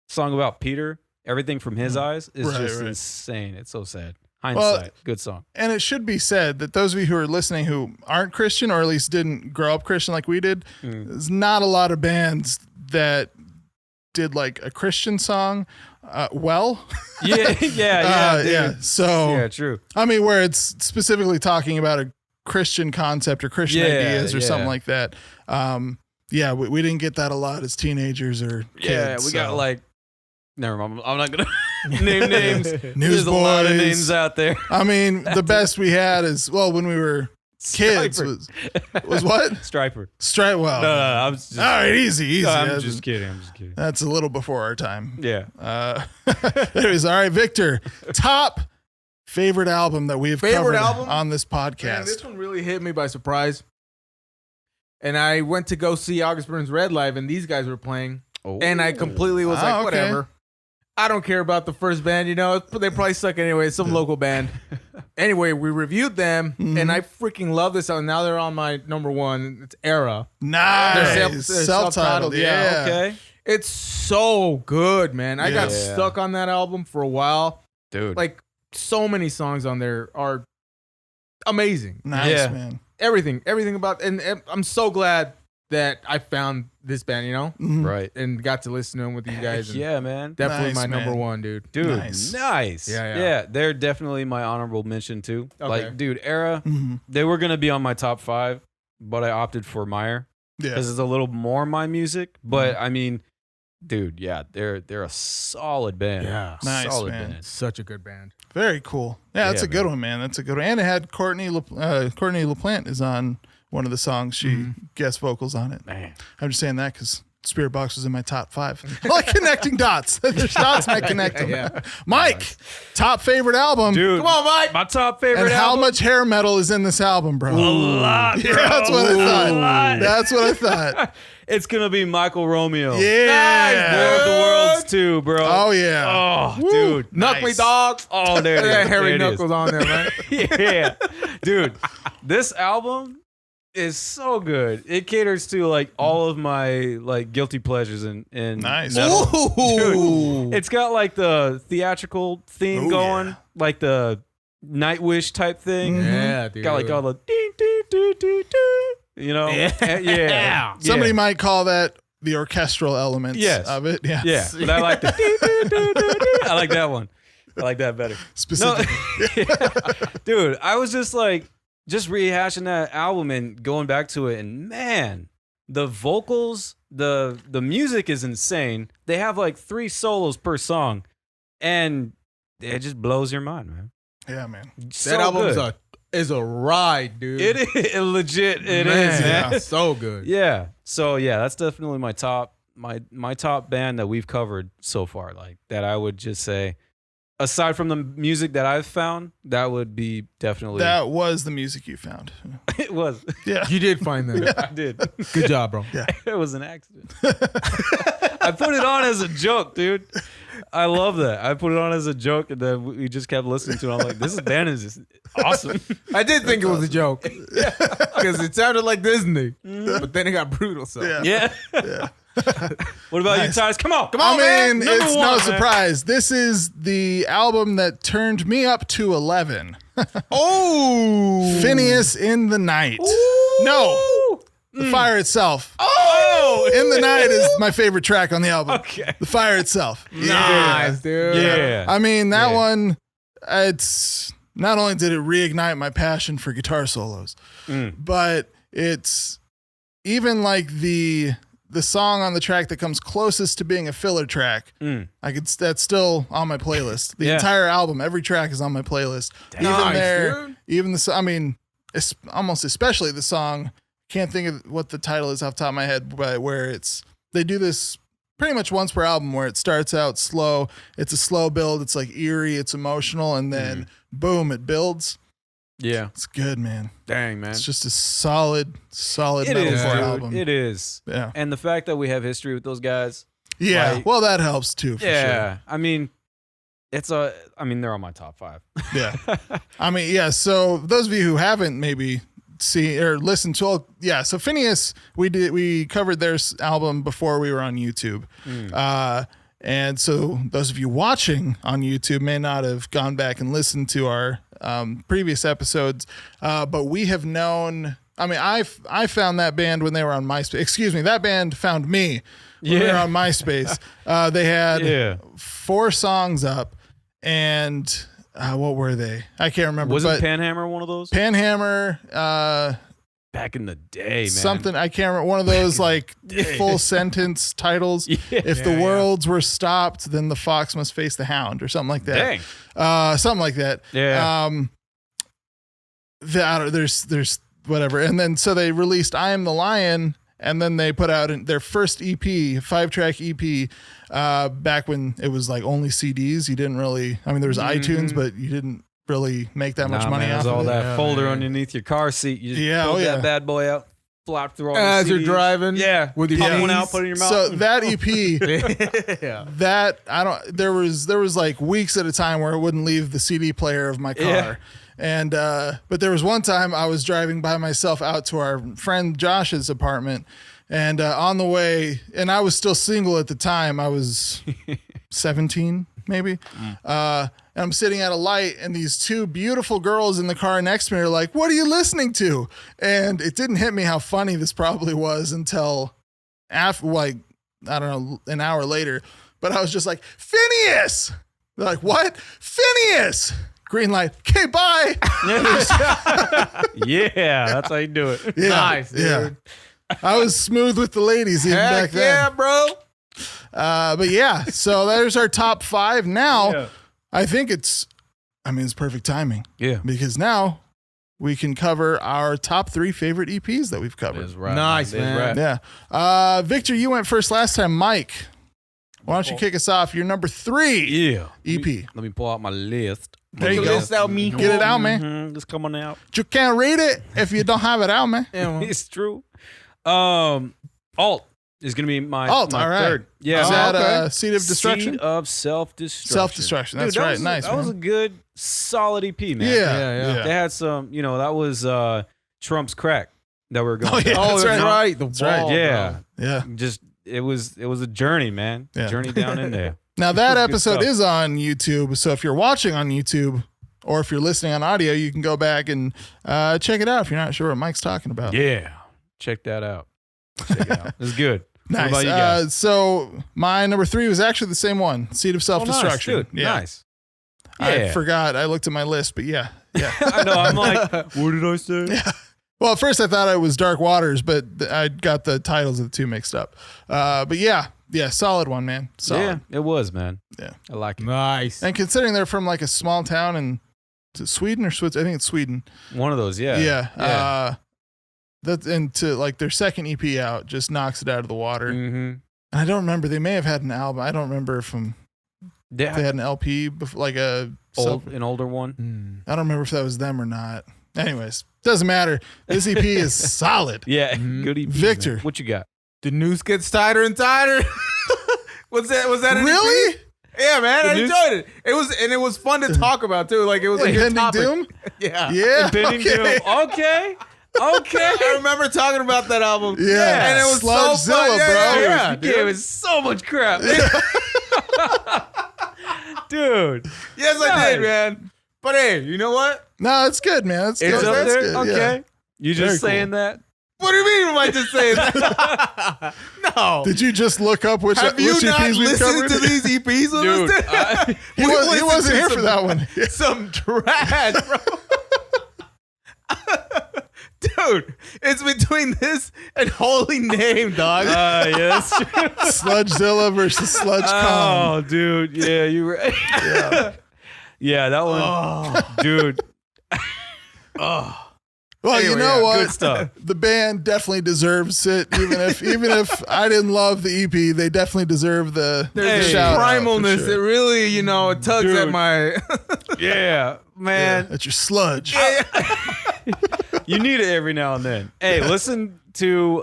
[SPEAKER 1] song about Peter, everything from his eyes is just insane. It's so sad. Hindsight, good song.
[SPEAKER 2] And it should be said that those of you who are listening who aren't Christian or at least didn't grow up Christian like we did, there's not a lot of bands that did like a Christian song well.
[SPEAKER 1] Yeah.
[SPEAKER 2] So
[SPEAKER 1] yeah, true.
[SPEAKER 2] I mean, where it's specifically talking about a Christian concept or Christian ideas or something like that. We didn't get that a lot as teenagers or kids.
[SPEAKER 1] Yeah, we got like, never mind. I'm not gonna name names.
[SPEAKER 2] There's
[SPEAKER 1] a lot of names out there.
[SPEAKER 2] I mean, the best we had is when we were kids was what?
[SPEAKER 1] Striper.
[SPEAKER 2] Well,
[SPEAKER 1] no, I'm just,
[SPEAKER 2] all right, easy.
[SPEAKER 1] No, I'm just kidding.
[SPEAKER 2] That's a little before our time.
[SPEAKER 1] Yeah.
[SPEAKER 2] Anyways, all right, Victor. Top favorite album that we've covered on this podcast.
[SPEAKER 3] Man, this one really hit me by surprise. And I went to go see August Burns Red live, and these guys were playing. Oh. And I completely was like, whatever. I don't care about the first band, they probably suck anyway. It's some local band. Anyway, we reviewed them, and I freaking love this song. Now they're on my number one. It's Era.
[SPEAKER 2] Nice.
[SPEAKER 3] They're self-titled.
[SPEAKER 2] Yeah.
[SPEAKER 1] Okay.
[SPEAKER 3] It's so good, man. I got stuck on that album for a while.
[SPEAKER 1] Dude.
[SPEAKER 3] Like, so many songs on there are amazing.
[SPEAKER 2] Nice, man.
[SPEAKER 3] Everything about, and I'm so glad that I found this band,
[SPEAKER 1] right,
[SPEAKER 3] and got to listen to them with you guys.
[SPEAKER 1] Yeah, man,
[SPEAKER 3] definitely my number one, dude.
[SPEAKER 1] Nice. Yeah, they're definitely my honorable mention too.
[SPEAKER 3] Okay.
[SPEAKER 1] Like, dude, Era, they were gonna be on my top 5, but I opted for Meyer because it's a little more my music. But I mean, dude, they're a solid band.
[SPEAKER 2] Yeah, nice,
[SPEAKER 1] solid
[SPEAKER 2] man.
[SPEAKER 1] band.
[SPEAKER 3] Such a good band.
[SPEAKER 2] Very cool. Yeah, that's a good one, man. That's a good one. And it had Courtney LaPlante is on one of the songs. She guest vocals on it.
[SPEAKER 1] Man,
[SPEAKER 2] I'm just saying that because Spirit Box was in my top 5. I like connecting dots. There's dots and I connect them. Mike, top favorite album.
[SPEAKER 1] Dude,
[SPEAKER 3] come on, Mike.
[SPEAKER 1] My top favorite
[SPEAKER 2] and
[SPEAKER 1] album.
[SPEAKER 2] How much hair metal is in this album, bro?
[SPEAKER 1] A lot, bro.
[SPEAKER 2] Yeah, that's what I thought. That's what I thought.
[SPEAKER 1] It's gonna be Michael Romeo.
[SPEAKER 2] Yeah.
[SPEAKER 1] War of the Worlds 2, bro.
[SPEAKER 2] Oh yeah.
[SPEAKER 1] Oh, dude.
[SPEAKER 3] Knuck me, dog.
[SPEAKER 1] Oh, there it is.
[SPEAKER 3] Harry Knuckles on there, man.
[SPEAKER 1] Yeah. Dude, this album is so good. It caters to like all of my like guilty pleasures and
[SPEAKER 2] nice.
[SPEAKER 1] metal. Dude, it's got like the theatrical theme going, like the Nightwish type thing.
[SPEAKER 3] Yeah, dude.
[SPEAKER 1] Got like all the ding, ding, ding, ding, ding, yeah.
[SPEAKER 2] Somebody might call that the orchestral elements of it. Yeah.
[SPEAKER 1] Yeah. But I like the ding, ding, ding, ding, ding. I like that one. I like that better.
[SPEAKER 2] Specifically.
[SPEAKER 1] Dude, I was just rehashing that album and going back to it, and man, the vocals, the music is insane. They have like 3 solos per song, and it just blows your mind, man.
[SPEAKER 2] Yeah, man.
[SPEAKER 3] That album is a ride, dude.
[SPEAKER 1] It is legit. It
[SPEAKER 3] man,
[SPEAKER 1] is, man.
[SPEAKER 3] Yeah, so good.
[SPEAKER 1] Yeah. So yeah, that's definitely my top band that we've covered so far. Like that, I would just say. Aside from the music that I've found, that would be definitely...
[SPEAKER 2] That was the music you found.
[SPEAKER 1] It was.
[SPEAKER 2] Yeah.
[SPEAKER 3] You did find that.
[SPEAKER 1] I did.
[SPEAKER 3] Good job, bro.
[SPEAKER 2] Yeah.
[SPEAKER 1] It was an accident. I put it on as a joke, dude. I love that. I put it on as a joke, and then we just kept listening to it. I'm like, this band is just awesome.
[SPEAKER 3] I did think it was a joke. Because it sounded like Disney. But then it got brutal, so...
[SPEAKER 1] Yeah. What about you, Tyus? Come on,
[SPEAKER 2] man.
[SPEAKER 1] Number
[SPEAKER 2] It's
[SPEAKER 1] one,
[SPEAKER 2] no
[SPEAKER 1] man.
[SPEAKER 2] surprise. This is the album that turned me up to 11.
[SPEAKER 3] Oh!
[SPEAKER 2] Phineas in the Night.
[SPEAKER 3] Ooh.
[SPEAKER 2] No. The Fire Itself.
[SPEAKER 3] Oh!
[SPEAKER 2] In the Night is my favorite track on the album.
[SPEAKER 1] Okay.
[SPEAKER 2] The Fire Itself.
[SPEAKER 3] Nice, dude.
[SPEAKER 1] Yeah.
[SPEAKER 2] I mean, that one, it's not only did it reignite my passion for guitar solos, but it's even like the song on the track that comes closest to being a filler track. That's still on my playlist. The entire album, every track is on my playlist. Even almost especially the song. Can't think of what the title is off the top of my head, but where they do this pretty much once per album where it starts out slow. It's a slow build. It's like eerie. It's emotional. And then boom, it builds.
[SPEAKER 1] Yeah.
[SPEAKER 2] It's good, man.
[SPEAKER 1] Dang, man.
[SPEAKER 2] It's just a solid
[SPEAKER 1] It is,
[SPEAKER 2] metalcore
[SPEAKER 1] dude.
[SPEAKER 2] album.
[SPEAKER 1] It is.
[SPEAKER 2] Yeah.
[SPEAKER 1] And the fact that we have history with those guys.
[SPEAKER 2] Yeah.
[SPEAKER 1] Like,
[SPEAKER 2] well, that helps too, for
[SPEAKER 1] yeah. I mean, they're on my top 5.
[SPEAKER 2] sure. Yeah. I mean, yeah. So those of you who haven't maybe seen or listened to, so Phineas, we covered their album before we were on YouTube. And so those of you watching on YouTube may not have gone back and listened to our previous episodes, but we have known. I mean, I found that band when they were on MySpace. Excuse me, that band found me when they were on MySpace. They had 4 songs up, and what were they? I can't remember.
[SPEAKER 1] Wasn't Panhammer one of those?
[SPEAKER 2] Panhammer.
[SPEAKER 1] Back in the day, man.
[SPEAKER 2] Something I can't remember. One of those like full sentence titles.
[SPEAKER 1] Yeah.
[SPEAKER 2] If the worlds were stopped, then the fox must face the hound, or something like that.
[SPEAKER 1] Dang.
[SPEAKER 2] Something like that.
[SPEAKER 1] Yeah.
[SPEAKER 2] There's whatever, and then so they released "I Am the Lion," and then they put out their first EP, 5-track EP. Back when it was like only CDs. You didn't really. I mean, there was iTunes, but you didn't really make that much money
[SPEAKER 1] man,
[SPEAKER 2] off
[SPEAKER 1] all
[SPEAKER 2] of it.
[SPEAKER 1] that folder underneath your car seat. You just pull that bad boy out, flop through all
[SPEAKER 3] as
[SPEAKER 1] the
[SPEAKER 3] you're
[SPEAKER 1] CDs.
[SPEAKER 3] driving.
[SPEAKER 1] Yeah,
[SPEAKER 3] with your
[SPEAKER 1] pop one
[SPEAKER 3] knees.
[SPEAKER 1] out, put it in your mouth.
[SPEAKER 2] So that EP,
[SPEAKER 3] yeah.
[SPEAKER 2] there was like weeks at a time where it wouldn't leave the CD player of my car.
[SPEAKER 1] Yeah.
[SPEAKER 2] And but there was one time I was driving by myself out to our friend Josh's apartment, and on the way, and I was still single at the time. I was 17 maybe. And I'm sitting at a light, and these 2 beautiful girls in the car next to me are like, "What are you listening to?" And it didn't hit me how funny this probably was until after, like, I don't know, an hour later. But I was just like, "Phineas!" They're like, "What? Phineas!" Green light. Okay, bye.
[SPEAKER 1] Yeah, that's how you do it.
[SPEAKER 2] Yeah,
[SPEAKER 3] Nice, dude.
[SPEAKER 2] Yeah. I was smooth with the ladies even back then.
[SPEAKER 3] Yeah, bro.
[SPEAKER 2] But yeah, so there's our top 5. Now,
[SPEAKER 1] Yeah.
[SPEAKER 2] I think it's perfect timing.
[SPEAKER 1] Yeah.
[SPEAKER 2] Because now we can cover our top 3 favorite EPs that we've covered.
[SPEAKER 1] That's right.
[SPEAKER 3] Nice,
[SPEAKER 1] That's
[SPEAKER 3] man.
[SPEAKER 1] right.
[SPEAKER 2] Yeah. Victor, you went first last time. Mike, why don't you kick us off? Your number 3
[SPEAKER 1] Yeah.
[SPEAKER 2] EP.
[SPEAKER 1] Let me pull out my list.
[SPEAKER 2] There you
[SPEAKER 3] Get
[SPEAKER 2] go.
[SPEAKER 3] this out, mijo.
[SPEAKER 2] Get it out, man.
[SPEAKER 1] Mm-hmm. It's coming out.
[SPEAKER 2] You can't read it if you don't have it out, man.
[SPEAKER 3] Yeah, well,
[SPEAKER 1] It's true. Alt is going to be my
[SPEAKER 2] Alt,
[SPEAKER 1] my
[SPEAKER 2] all right.
[SPEAKER 1] third. Yeah.
[SPEAKER 2] Is that
[SPEAKER 3] okay.
[SPEAKER 2] Seed of Destruction?
[SPEAKER 1] Seed of Self-Destruction.
[SPEAKER 2] Self-Destruction. That's
[SPEAKER 1] Dude,
[SPEAKER 2] right.
[SPEAKER 1] Was
[SPEAKER 2] Nice,
[SPEAKER 1] that was a
[SPEAKER 2] man.
[SPEAKER 1] good, solid EP, man.
[SPEAKER 2] Yeah.
[SPEAKER 1] They had some, that was Trump's Crack that we were going
[SPEAKER 2] Oh,
[SPEAKER 1] through.
[SPEAKER 2] yeah.
[SPEAKER 3] oh,
[SPEAKER 2] That's
[SPEAKER 3] right. The
[SPEAKER 2] That's
[SPEAKER 3] wall,
[SPEAKER 2] right.
[SPEAKER 1] Yeah.
[SPEAKER 2] Yeah.
[SPEAKER 1] Just, it was a journey, man.
[SPEAKER 2] Yeah.
[SPEAKER 1] Journey down in there.
[SPEAKER 2] Now that
[SPEAKER 1] Good
[SPEAKER 2] episode
[SPEAKER 1] stuff.
[SPEAKER 2] is on YouTube, so if you're watching on YouTube or if you're listening on audio, you can go back and check it out if you're not sure what Mike's talking about.
[SPEAKER 1] Yeah. Check that out. Check it out. It's good.
[SPEAKER 2] Nice.
[SPEAKER 1] What about you guys?
[SPEAKER 2] So my number 3 was actually the same one, Seed of Self-Destruction.
[SPEAKER 1] Oh, nice, dude.
[SPEAKER 2] Yeah.
[SPEAKER 1] Nice.
[SPEAKER 2] I
[SPEAKER 1] Yeah.
[SPEAKER 2] forgot. I looked at my list, but yeah.
[SPEAKER 1] I know. I'm like, what did I say?
[SPEAKER 2] Yeah. Well, at first I thought it was Dark Waters, but I got the titles of the 2 mixed up. But yeah, solid one, man. Solid.
[SPEAKER 1] Yeah, it was, man.
[SPEAKER 2] Yeah.
[SPEAKER 1] I like it.
[SPEAKER 3] Nice.
[SPEAKER 2] And considering they're from like a small town in is it Sweden or Switzerland? I think it's Sweden.
[SPEAKER 1] One of those, yeah.
[SPEAKER 2] Yeah. And to like their second EP out just knocks it out of the water.
[SPEAKER 1] Mm-hmm.
[SPEAKER 2] And I don't remember. They may have had an album. I don't remember if they had an LP before, like
[SPEAKER 1] an older one.
[SPEAKER 2] I don't remember if that was them or not. Anyways, doesn't matter. This EP is solid.
[SPEAKER 1] Yeah,
[SPEAKER 3] Mhm.
[SPEAKER 1] good EP.
[SPEAKER 2] Victor.
[SPEAKER 1] man. What you got?
[SPEAKER 3] The noose gets tighter and tighter. Was that an
[SPEAKER 2] Really?
[SPEAKER 3] EP? Yeah, man,
[SPEAKER 1] The
[SPEAKER 3] I
[SPEAKER 1] noose-
[SPEAKER 3] enjoyed it. It was fun to talk about too. Like it was like a good
[SPEAKER 2] Impending
[SPEAKER 3] topic.
[SPEAKER 2] Doom?
[SPEAKER 3] Yeah.
[SPEAKER 2] Yeah.
[SPEAKER 1] Impending
[SPEAKER 2] okay.
[SPEAKER 1] Doom. Okay.
[SPEAKER 3] I remember talking about that album.
[SPEAKER 2] Yeah.
[SPEAKER 3] and it was
[SPEAKER 2] Sludgezilla,
[SPEAKER 3] so fun.
[SPEAKER 2] bro.
[SPEAKER 3] Yeah,
[SPEAKER 1] You gave us so much crap. Dude.
[SPEAKER 3] Yes, I
[SPEAKER 1] Nice.
[SPEAKER 3] did, man. But hey, you know what?
[SPEAKER 2] No, it's good, man. It's
[SPEAKER 1] It's
[SPEAKER 2] good.
[SPEAKER 1] up
[SPEAKER 2] That's
[SPEAKER 1] there?
[SPEAKER 2] good.
[SPEAKER 1] Okay.
[SPEAKER 2] Yeah.
[SPEAKER 1] You
[SPEAKER 2] Very
[SPEAKER 1] just
[SPEAKER 2] cool.
[SPEAKER 1] saying that?
[SPEAKER 3] What do you mean? Am I just saying that? No.
[SPEAKER 2] Did you just look up which
[SPEAKER 3] Have you
[SPEAKER 2] which
[SPEAKER 3] not
[SPEAKER 2] EPs we've
[SPEAKER 3] listened
[SPEAKER 2] covered?
[SPEAKER 3] to these EPs? on
[SPEAKER 1] Dude,
[SPEAKER 3] this?
[SPEAKER 2] He
[SPEAKER 3] We
[SPEAKER 2] wasn't
[SPEAKER 3] listened to
[SPEAKER 2] here for
[SPEAKER 3] some-
[SPEAKER 2] that one.
[SPEAKER 3] Some trash, bro. Dude, it's between this and Holy Name, dog.
[SPEAKER 1] yeah, that's true.
[SPEAKER 2] Sludgezilla versus Sludge Con.
[SPEAKER 1] Oh, dude. Yeah, you were.
[SPEAKER 2] Yeah.
[SPEAKER 1] Yeah, that one.
[SPEAKER 3] Oh.
[SPEAKER 1] Dude.
[SPEAKER 3] Oh.
[SPEAKER 2] Well,
[SPEAKER 1] Anyway,
[SPEAKER 2] you know what?
[SPEAKER 1] Good stuff.
[SPEAKER 2] The band definitely deserves it. Even if I didn't love the EP, they definitely deserve the
[SPEAKER 3] There's
[SPEAKER 2] shout out, for
[SPEAKER 3] primalness
[SPEAKER 2] sure.
[SPEAKER 3] that really, it tugs at
[SPEAKER 1] Dude.
[SPEAKER 3] my.
[SPEAKER 1] Yeah, man.
[SPEAKER 2] That's your sludge.
[SPEAKER 1] You need it every now and then. Hey, listen to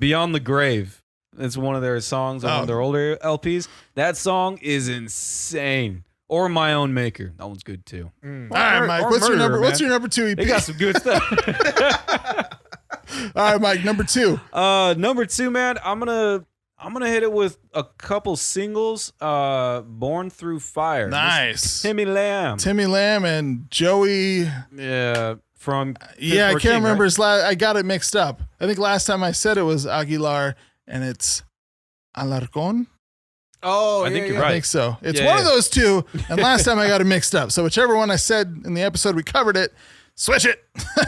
[SPEAKER 1] Beyond the Grave. It's one of their songs on one of their older LPs. That song is insane. Or My Own Maker. That one's good too.
[SPEAKER 2] All right, Mike. What's your number 2 EP?
[SPEAKER 1] They got some good stuff.
[SPEAKER 2] All right, Mike. Number 2.
[SPEAKER 1] Number 2, man. I'm gonna hit it with a couple singles. Born Through Fire.
[SPEAKER 2] Nice.
[SPEAKER 1] Timmy Lamb.
[SPEAKER 2] Timmy Lamb and Joey.
[SPEAKER 1] Yeah, from
[SPEAKER 2] Yeah, I
[SPEAKER 1] King,
[SPEAKER 2] can't remember
[SPEAKER 1] right?
[SPEAKER 2] his last. I got it mixed up. I think last time I said it was Aguilar, and it's Alarcon.
[SPEAKER 3] Oh,
[SPEAKER 1] I think you're
[SPEAKER 2] I
[SPEAKER 1] right.
[SPEAKER 2] think so. It's
[SPEAKER 1] Yeah,
[SPEAKER 2] one
[SPEAKER 1] yeah.
[SPEAKER 2] of those two. And last time I got it mixed up. So whichever one I said in the episode we covered it, switch it.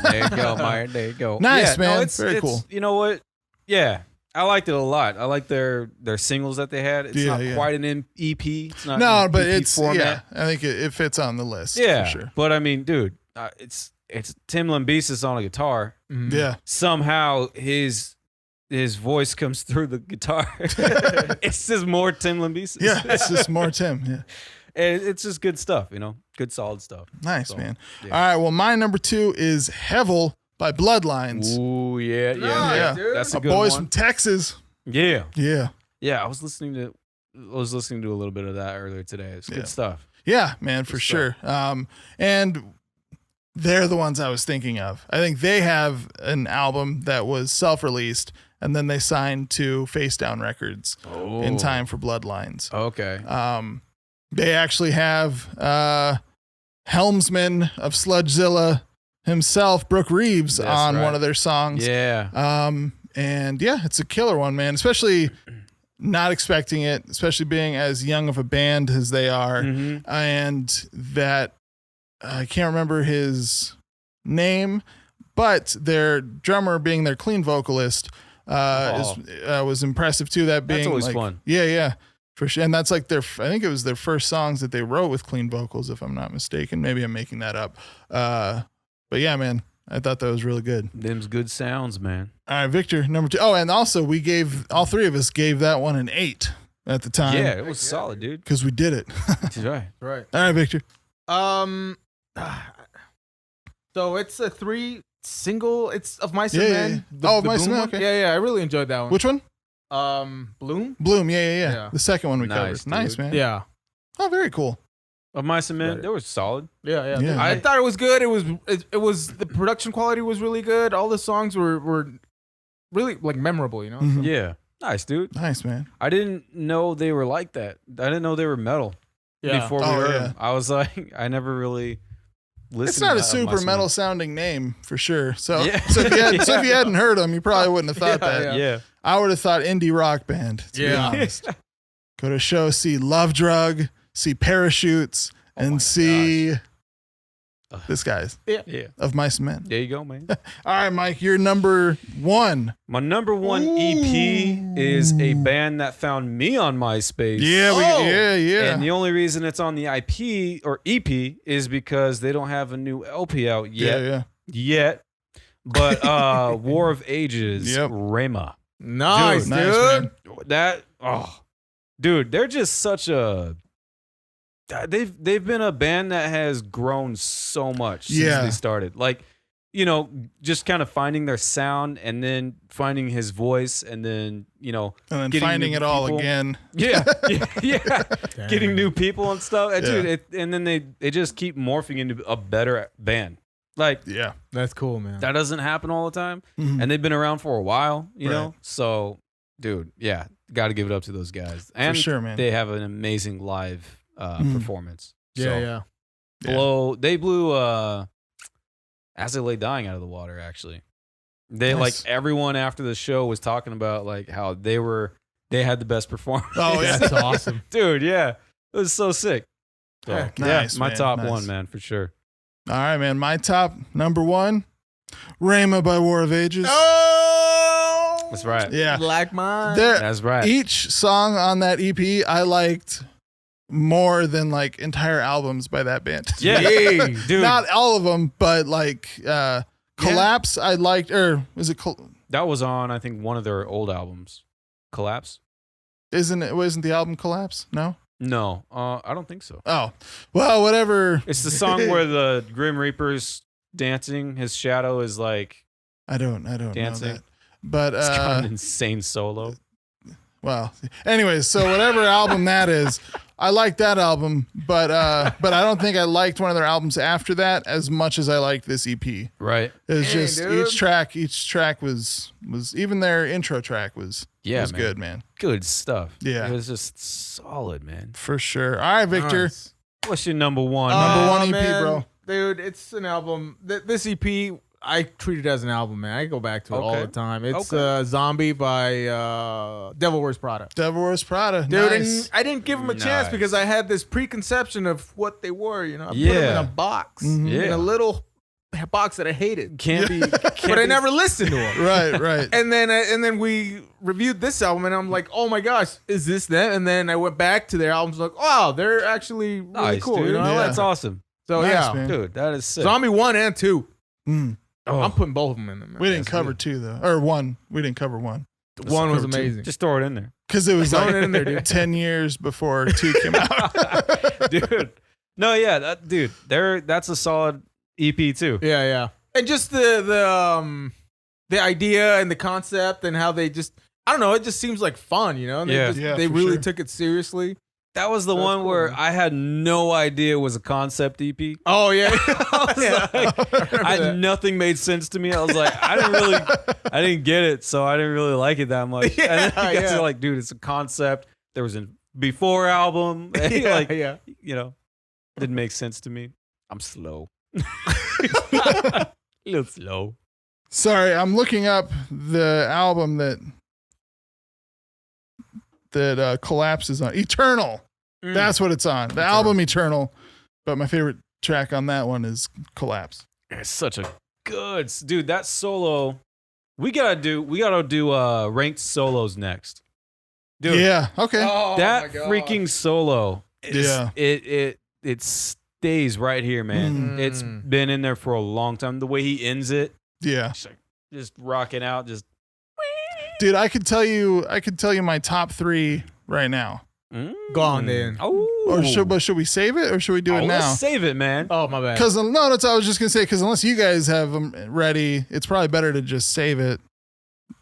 [SPEAKER 1] There you go, Meyer. There you go.
[SPEAKER 2] Nice,
[SPEAKER 1] Yeah,
[SPEAKER 2] man.
[SPEAKER 1] No, it's
[SPEAKER 2] Very cool.
[SPEAKER 1] You know what? Yeah, I liked it a lot. I like their singles that they had. It's
[SPEAKER 2] Yeah,
[SPEAKER 1] not
[SPEAKER 2] yeah.
[SPEAKER 1] quite an EP. It's not
[SPEAKER 2] No,
[SPEAKER 1] an
[SPEAKER 2] but
[SPEAKER 1] EP
[SPEAKER 2] it's
[SPEAKER 1] format.
[SPEAKER 2] yeah. I think it fits on the list.
[SPEAKER 1] Yeah,
[SPEAKER 2] for sure.
[SPEAKER 1] but I mean, dude, it's Tim Lambesis on a guitar.
[SPEAKER 2] Yeah,
[SPEAKER 1] Somehow his voice comes through the guitar. It's just more Tim Lambesis.
[SPEAKER 2] yeah. It's just more Tim. Yeah,
[SPEAKER 1] And it's just good stuff. Good solid stuff.
[SPEAKER 2] nice
[SPEAKER 1] So,
[SPEAKER 2] man.
[SPEAKER 1] yeah.
[SPEAKER 2] All right, well, my number 2 is Hevel by Bloodlines.
[SPEAKER 1] Ooh, yeah.
[SPEAKER 3] Nice, dude.
[SPEAKER 1] That's a good
[SPEAKER 2] Boys
[SPEAKER 1] one.
[SPEAKER 2] from Texas.
[SPEAKER 1] Yeah.
[SPEAKER 2] Yeah,
[SPEAKER 1] Yeah, I was listening to a little bit of that earlier today. It's
[SPEAKER 2] Yeah.
[SPEAKER 1] good stuff.
[SPEAKER 2] yeah, man, for
[SPEAKER 1] Good
[SPEAKER 2] sure. And they're the ones I was thinking of. I think they have an album that was self-released, and then they signed to Face Down Records in time for Bloodlines.
[SPEAKER 1] Okay.
[SPEAKER 2] They actually have helmsman of Sludgezilla himself, Brooke Reeves,
[SPEAKER 1] That's
[SPEAKER 2] on
[SPEAKER 1] right.
[SPEAKER 2] one of their songs.
[SPEAKER 1] Yeah.
[SPEAKER 2] And yeah, it's a killer one, man. Especially not expecting it, especially being as young of a band as they are,
[SPEAKER 1] Mhm.
[SPEAKER 2] and that I can't remember his name, but their drummer being their clean vocalist was impressive too. That being
[SPEAKER 1] That's always
[SPEAKER 2] like,
[SPEAKER 1] fun.
[SPEAKER 2] Yeah, for sure. And that's like I think it was their first songs that they wrote with clean vocals, if I'm not mistaken. Maybe I'm making that up. But yeah, man, I thought that was really good.
[SPEAKER 1] Them's good sounds, man.
[SPEAKER 2] All right, Victor, number 2. Oh, and also all 3 of us gave that one an 8 at the time.
[SPEAKER 1] Yeah, it was solid, dude.
[SPEAKER 2] Because we did it.
[SPEAKER 1] That's right.
[SPEAKER 3] Right.
[SPEAKER 2] All right, Victor.
[SPEAKER 3] So it's a 3 single. It's of Mice
[SPEAKER 2] Yeah,
[SPEAKER 3] and
[SPEAKER 2] yeah,
[SPEAKER 3] Men.
[SPEAKER 2] yeah. Oh, Mice and
[SPEAKER 3] Bloom
[SPEAKER 2] Men,
[SPEAKER 3] one?
[SPEAKER 2] okay.
[SPEAKER 3] Yeah, I really enjoyed that one.
[SPEAKER 2] Which one?
[SPEAKER 3] Bloom.
[SPEAKER 2] Bloom. Yeah.
[SPEAKER 3] Yeah.
[SPEAKER 2] The second one we
[SPEAKER 1] Nice,
[SPEAKER 2] covered. Nice,
[SPEAKER 1] dude.
[SPEAKER 2] man.
[SPEAKER 3] Yeah.
[SPEAKER 2] Oh, very cool.
[SPEAKER 1] Of Mice and Men,
[SPEAKER 3] Right.
[SPEAKER 1] they were solid.
[SPEAKER 3] Yeah.
[SPEAKER 2] Yeah.
[SPEAKER 3] I thought it was good. It was the production quality was really good. All the songs were really like memorable.
[SPEAKER 2] Mhm.
[SPEAKER 1] Yeah. Nice, dude.
[SPEAKER 2] Nice, man.
[SPEAKER 1] I didn't know they were like that. I didn't know they were metal before we
[SPEAKER 2] Oh,
[SPEAKER 1] heard
[SPEAKER 2] yeah.
[SPEAKER 1] them. I was like, I never really listened
[SPEAKER 2] It's not
[SPEAKER 1] to
[SPEAKER 2] a super
[SPEAKER 1] Mice and Men.
[SPEAKER 2] metal sounding name for sure. So,
[SPEAKER 1] Yeah.
[SPEAKER 2] so if you hadn't heard them, you probably wouldn't have thought
[SPEAKER 3] Yeah,
[SPEAKER 2] that.
[SPEAKER 1] Yeah.
[SPEAKER 2] I would have thought indie rock band. To be
[SPEAKER 3] Yeah.
[SPEAKER 2] honest. Go to a show, see Love Drug, see Parachutes,
[SPEAKER 1] Oh my
[SPEAKER 2] and see
[SPEAKER 1] Ugh.
[SPEAKER 2] this guy's
[SPEAKER 1] Yeah.
[SPEAKER 2] of Mice and Men.
[SPEAKER 1] There you go, man.
[SPEAKER 2] All right, Mike, you're number 1.
[SPEAKER 1] My number 1 EP is a band that found me on MySpace.
[SPEAKER 2] Yeah, yeah.
[SPEAKER 1] And the only reason it's on the IP or EP is because they don't have a new LP out yet.
[SPEAKER 2] Yeah.
[SPEAKER 1] But War of Ages,
[SPEAKER 2] Yep.
[SPEAKER 1] Rema.
[SPEAKER 3] Nice,
[SPEAKER 2] Dude,
[SPEAKER 3] dude.
[SPEAKER 2] nice, man.
[SPEAKER 1] That dude, they're just such a they've been a band that has grown so much since
[SPEAKER 2] Yeah.
[SPEAKER 1] they started. Like, just kind of finding their sound and then finding his voice and then,
[SPEAKER 2] And then
[SPEAKER 1] getting
[SPEAKER 2] finding
[SPEAKER 1] new
[SPEAKER 2] it all
[SPEAKER 1] people.
[SPEAKER 2] again.
[SPEAKER 1] yeah, getting new people and stuff. And
[SPEAKER 2] Yeah.
[SPEAKER 1] dude, and then they just keep morphing into a better band. Like,
[SPEAKER 2] Yeah.
[SPEAKER 3] That's cool, man.
[SPEAKER 1] that doesn't happen all the time.
[SPEAKER 2] Mhm.
[SPEAKER 1] And they've been around for a while, you
[SPEAKER 2] Right.
[SPEAKER 1] know? So, dude, yeah, got to give it up to those guys. And
[SPEAKER 2] For sure, man.
[SPEAKER 1] they have an amazing live performance.
[SPEAKER 3] yeah.
[SPEAKER 1] They blew As They Lay Dying out of the water, actually. They
[SPEAKER 2] Nice.
[SPEAKER 1] everyone after the show was talking about like how they had the best performance.
[SPEAKER 2] Oh, yeah.
[SPEAKER 3] That's awesome.
[SPEAKER 1] Dude, yeah. It was so sick. So,
[SPEAKER 3] Heck,
[SPEAKER 2] nice,
[SPEAKER 1] my
[SPEAKER 2] man,
[SPEAKER 1] top
[SPEAKER 2] nice.
[SPEAKER 1] one, man, for sure.
[SPEAKER 2] All right, man. My top number 1, Rema by War of Ages.
[SPEAKER 3] Oh,
[SPEAKER 1] That's right.
[SPEAKER 2] Yeah.
[SPEAKER 3] Black Mind.
[SPEAKER 1] That's right.
[SPEAKER 2] Each song on that EP I liked more than like entire albums by that band.
[SPEAKER 1] Yeah.
[SPEAKER 3] Yay.
[SPEAKER 1] Dude.
[SPEAKER 2] Not all of them, but like Collapse, I liked, or is it?
[SPEAKER 1] That was on, I think, one of their old albums. Collapse?
[SPEAKER 2] Wasn't the album Collapse? No?
[SPEAKER 1] No, I don't think so.
[SPEAKER 2] Oh, well, whatever.
[SPEAKER 1] It's the song where the Grim Reaper's dancing. His shadow is like
[SPEAKER 2] I don't
[SPEAKER 1] dancing.
[SPEAKER 2] know that. But
[SPEAKER 1] it's got an insane solo.
[SPEAKER 2] Well, anyways, so whatever album that is, I like that album, but I don't think I liked one of their albums after that as much as I liked this EP.
[SPEAKER 1] Right.
[SPEAKER 2] It was
[SPEAKER 3] Dang,
[SPEAKER 2] just
[SPEAKER 3] dude.
[SPEAKER 2] each track was even their intro track was
[SPEAKER 1] Man.
[SPEAKER 2] good, man.
[SPEAKER 1] Good stuff.
[SPEAKER 2] Yeah.
[SPEAKER 1] It was just solid, man.
[SPEAKER 2] For sure. All right, Victor.
[SPEAKER 3] Nice.
[SPEAKER 1] What's your number one?
[SPEAKER 2] Number one EP,
[SPEAKER 3] man.
[SPEAKER 2] bro.
[SPEAKER 3] Dude, it's an album. This EP, I treat it as an album, man. I go back to it all
[SPEAKER 1] Okay.
[SPEAKER 3] the time. It's
[SPEAKER 1] Okay.
[SPEAKER 3] Zombie by Devil Wears Prada.
[SPEAKER 2] Devil Wears Prada.
[SPEAKER 3] Dude,
[SPEAKER 2] Nice.
[SPEAKER 3] and I didn't give them a chance
[SPEAKER 1] Nice.
[SPEAKER 3] because I had this preconception of what they were. I put them in
[SPEAKER 1] Yeah.
[SPEAKER 3] a box,
[SPEAKER 2] Mhm.
[SPEAKER 1] Yeah.
[SPEAKER 3] in a little box that I hated,
[SPEAKER 1] Can't be.
[SPEAKER 3] but I never listened to them.
[SPEAKER 2] Right.
[SPEAKER 3] And then we reviewed this album, and I'm like, oh my gosh, is this them? And then I went back to their albums, like, wow, they're actually really
[SPEAKER 1] Nice,
[SPEAKER 3] cool.
[SPEAKER 1] dude.
[SPEAKER 3] You know?
[SPEAKER 2] Yeah.
[SPEAKER 1] That's awesome.
[SPEAKER 3] So
[SPEAKER 2] Nice,
[SPEAKER 3] yeah,
[SPEAKER 2] man.
[SPEAKER 1] Dude, that is sick.
[SPEAKER 3] Zombie 1 and 2.
[SPEAKER 2] Mm.
[SPEAKER 1] Oh,
[SPEAKER 3] I'm putting both of them in there. Man.
[SPEAKER 2] We didn't
[SPEAKER 3] That's
[SPEAKER 2] cover
[SPEAKER 3] good.
[SPEAKER 2] 2 though, or 1. We didn't cover 1
[SPEAKER 3] One was
[SPEAKER 2] cover two.
[SPEAKER 3] amazing.
[SPEAKER 1] just throw it in there.
[SPEAKER 2] because it was
[SPEAKER 3] Throw
[SPEAKER 2] like
[SPEAKER 3] it in there, dude.
[SPEAKER 2] 10 years before 2 came out.
[SPEAKER 1] Dude. No, yeah, that's a solid EP too.
[SPEAKER 3] Yeah. And just the idea and the concept and how they just, I don't know, it just seems like fun, you know? And
[SPEAKER 1] Yeah.
[SPEAKER 3] they
[SPEAKER 2] For
[SPEAKER 3] really
[SPEAKER 2] sure.
[SPEAKER 3] took it seriously.
[SPEAKER 1] That was the
[SPEAKER 3] That's
[SPEAKER 1] one
[SPEAKER 3] cool,
[SPEAKER 1] where
[SPEAKER 3] man.
[SPEAKER 1] I had no idea it was a concept EP.
[SPEAKER 3] Oh yeah.
[SPEAKER 1] Nothing made sense to me. I was like, I didn't get it, so I didn't really like it that much.
[SPEAKER 3] Yeah,
[SPEAKER 1] and then you guys
[SPEAKER 3] yeah.
[SPEAKER 1] are like, dude, it's a concept. There was a before album.
[SPEAKER 3] yeah.
[SPEAKER 1] Didn't make sense to me. I'm slow. A little slow.
[SPEAKER 2] Sorry, I'm looking up the album that collapses on Eternal. That's what it's on. The album Eternal. But my favorite track on that one is Collapse.
[SPEAKER 1] It's such a good dude. That solo, we gotta do ranked solos next. Dude,
[SPEAKER 2] Yeah. Okay.
[SPEAKER 3] Oh,
[SPEAKER 1] that freaking solo is,
[SPEAKER 2] Yeah.
[SPEAKER 1] it stays right here, man.
[SPEAKER 3] Mm.
[SPEAKER 1] It's been in there for a long time. The way he ends it,
[SPEAKER 2] Yeah.
[SPEAKER 1] just rocking out, just
[SPEAKER 2] Dude, I could tell you my top 3 right now.
[SPEAKER 3] Go on, then.
[SPEAKER 2] Or should we save it or should we do it now?
[SPEAKER 1] Let's save it, man.
[SPEAKER 3] Oh my bad.
[SPEAKER 2] Because no, that's what I was just gonna say. Because unless you guys have them ready, it's probably better to just save it.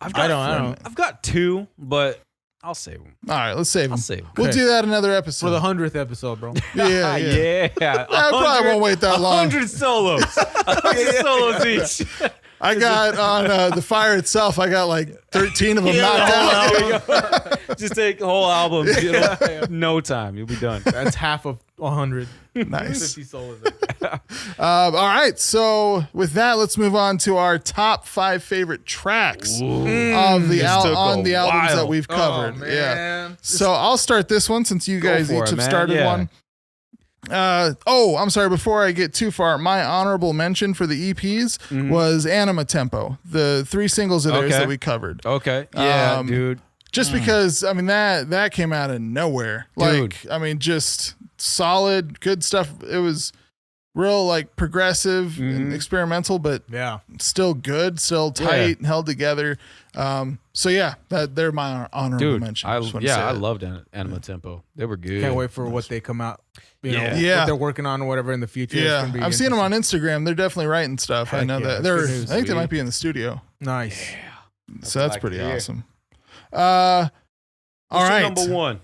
[SPEAKER 3] I don't.
[SPEAKER 1] I've got 2, but I'll save them.
[SPEAKER 2] All right, let's save them.
[SPEAKER 1] I'll save them.
[SPEAKER 2] We'll
[SPEAKER 3] Okay.
[SPEAKER 2] do that another episode
[SPEAKER 3] For the 100th episode, bro.
[SPEAKER 2] yeah.
[SPEAKER 1] Yeah.
[SPEAKER 2] I probably won't wait that long.
[SPEAKER 1] 100 solos. 100 solos each.
[SPEAKER 2] I got on the Fire itself. I got like 13 of them knocked out.
[SPEAKER 1] There you go. Just take a whole album. No time. You'll be done.
[SPEAKER 3] That's half of 100.
[SPEAKER 2] Nice.
[SPEAKER 3] 50 solos.
[SPEAKER 2] All right. So with that, let's move on to our top 5 favorite tracks of the
[SPEAKER 1] This took
[SPEAKER 2] on
[SPEAKER 1] a
[SPEAKER 2] the albums that
[SPEAKER 1] while.
[SPEAKER 2] we've covered.
[SPEAKER 3] Oh,
[SPEAKER 2] Yeah.
[SPEAKER 3] man.
[SPEAKER 2] So I'll start this one since you guys
[SPEAKER 1] for
[SPEAKER 2] each
[SPEAKER 1] it,
[SPEAKER 2] have
[SPEAKER 1] man.
[SPEAKER 2] started
[SPEAKER 1] Yeah.
[SPEAKER 2] one. I'm sorry. Before I get too far, my honorable mention for the EPs was Anima Tempo, the 3 singles of theirs
[SPEAKER 1] Okay.
[SPEAKER 2] that we covered.
[SPEAKER 1] Okay. Yeah, dude.
[SPEAKER 2] Just because, I mean, that came out of nowhere. Like,
[SPEAKER 1] Dude.
[SPEAKER 2] I mean, just solid, good stuff. It was real, like, progressive and experimental, but
[SPEAKER 3] Yeah.
[SPEAKER 2] still good, still tight, held together. So yeah, they're my honorable
[SPEAKER 1] Dude,
[SPEAKER 2] mention.
[SPEAKER 1] I
[SPEAKER 2] Just wanna say it.
[SPEAKER 1] loved Anima Tempo. They were good.
[SPEAKER 3] Can't wait for what they come out. You know,
[SPEAKER 2] Yeah.
[SPEAKER 3] what they're working on or whatever in the future. It's
[SPEAKER 2] Yeah,
[SPEAKER 3] gonna be
[SPEAKER 2] I've seen them on Instagram. They're definitely writing stuff. I
[SPEAKER 3] Heck
[SPEAKER 2] know
[SPEAKER 3] yeah,
[SPEAKER 2] that.
[SPEAKER 3] that's
[SPEAKER 2] They're.
[SPEAKER 3] good
[SPEAKER 2] I
[SPEAKER 3] news.
[SPEAKER 2] think they
[SPEAKER 1] Sweet.
[SPEAKER 2] might be in the studio.
[SPEAKER 3] Nice.
[SPEAKER 2] So that's
[SPEAKER 1] like
[SPEAKER 2] pretty
[SPEAKER 1] to hear.
[SPEAKER 2] awesome. All
[SPEAKER 1] What's your
[SPEAKER 2] right.
[SPEAKER 1] number 1.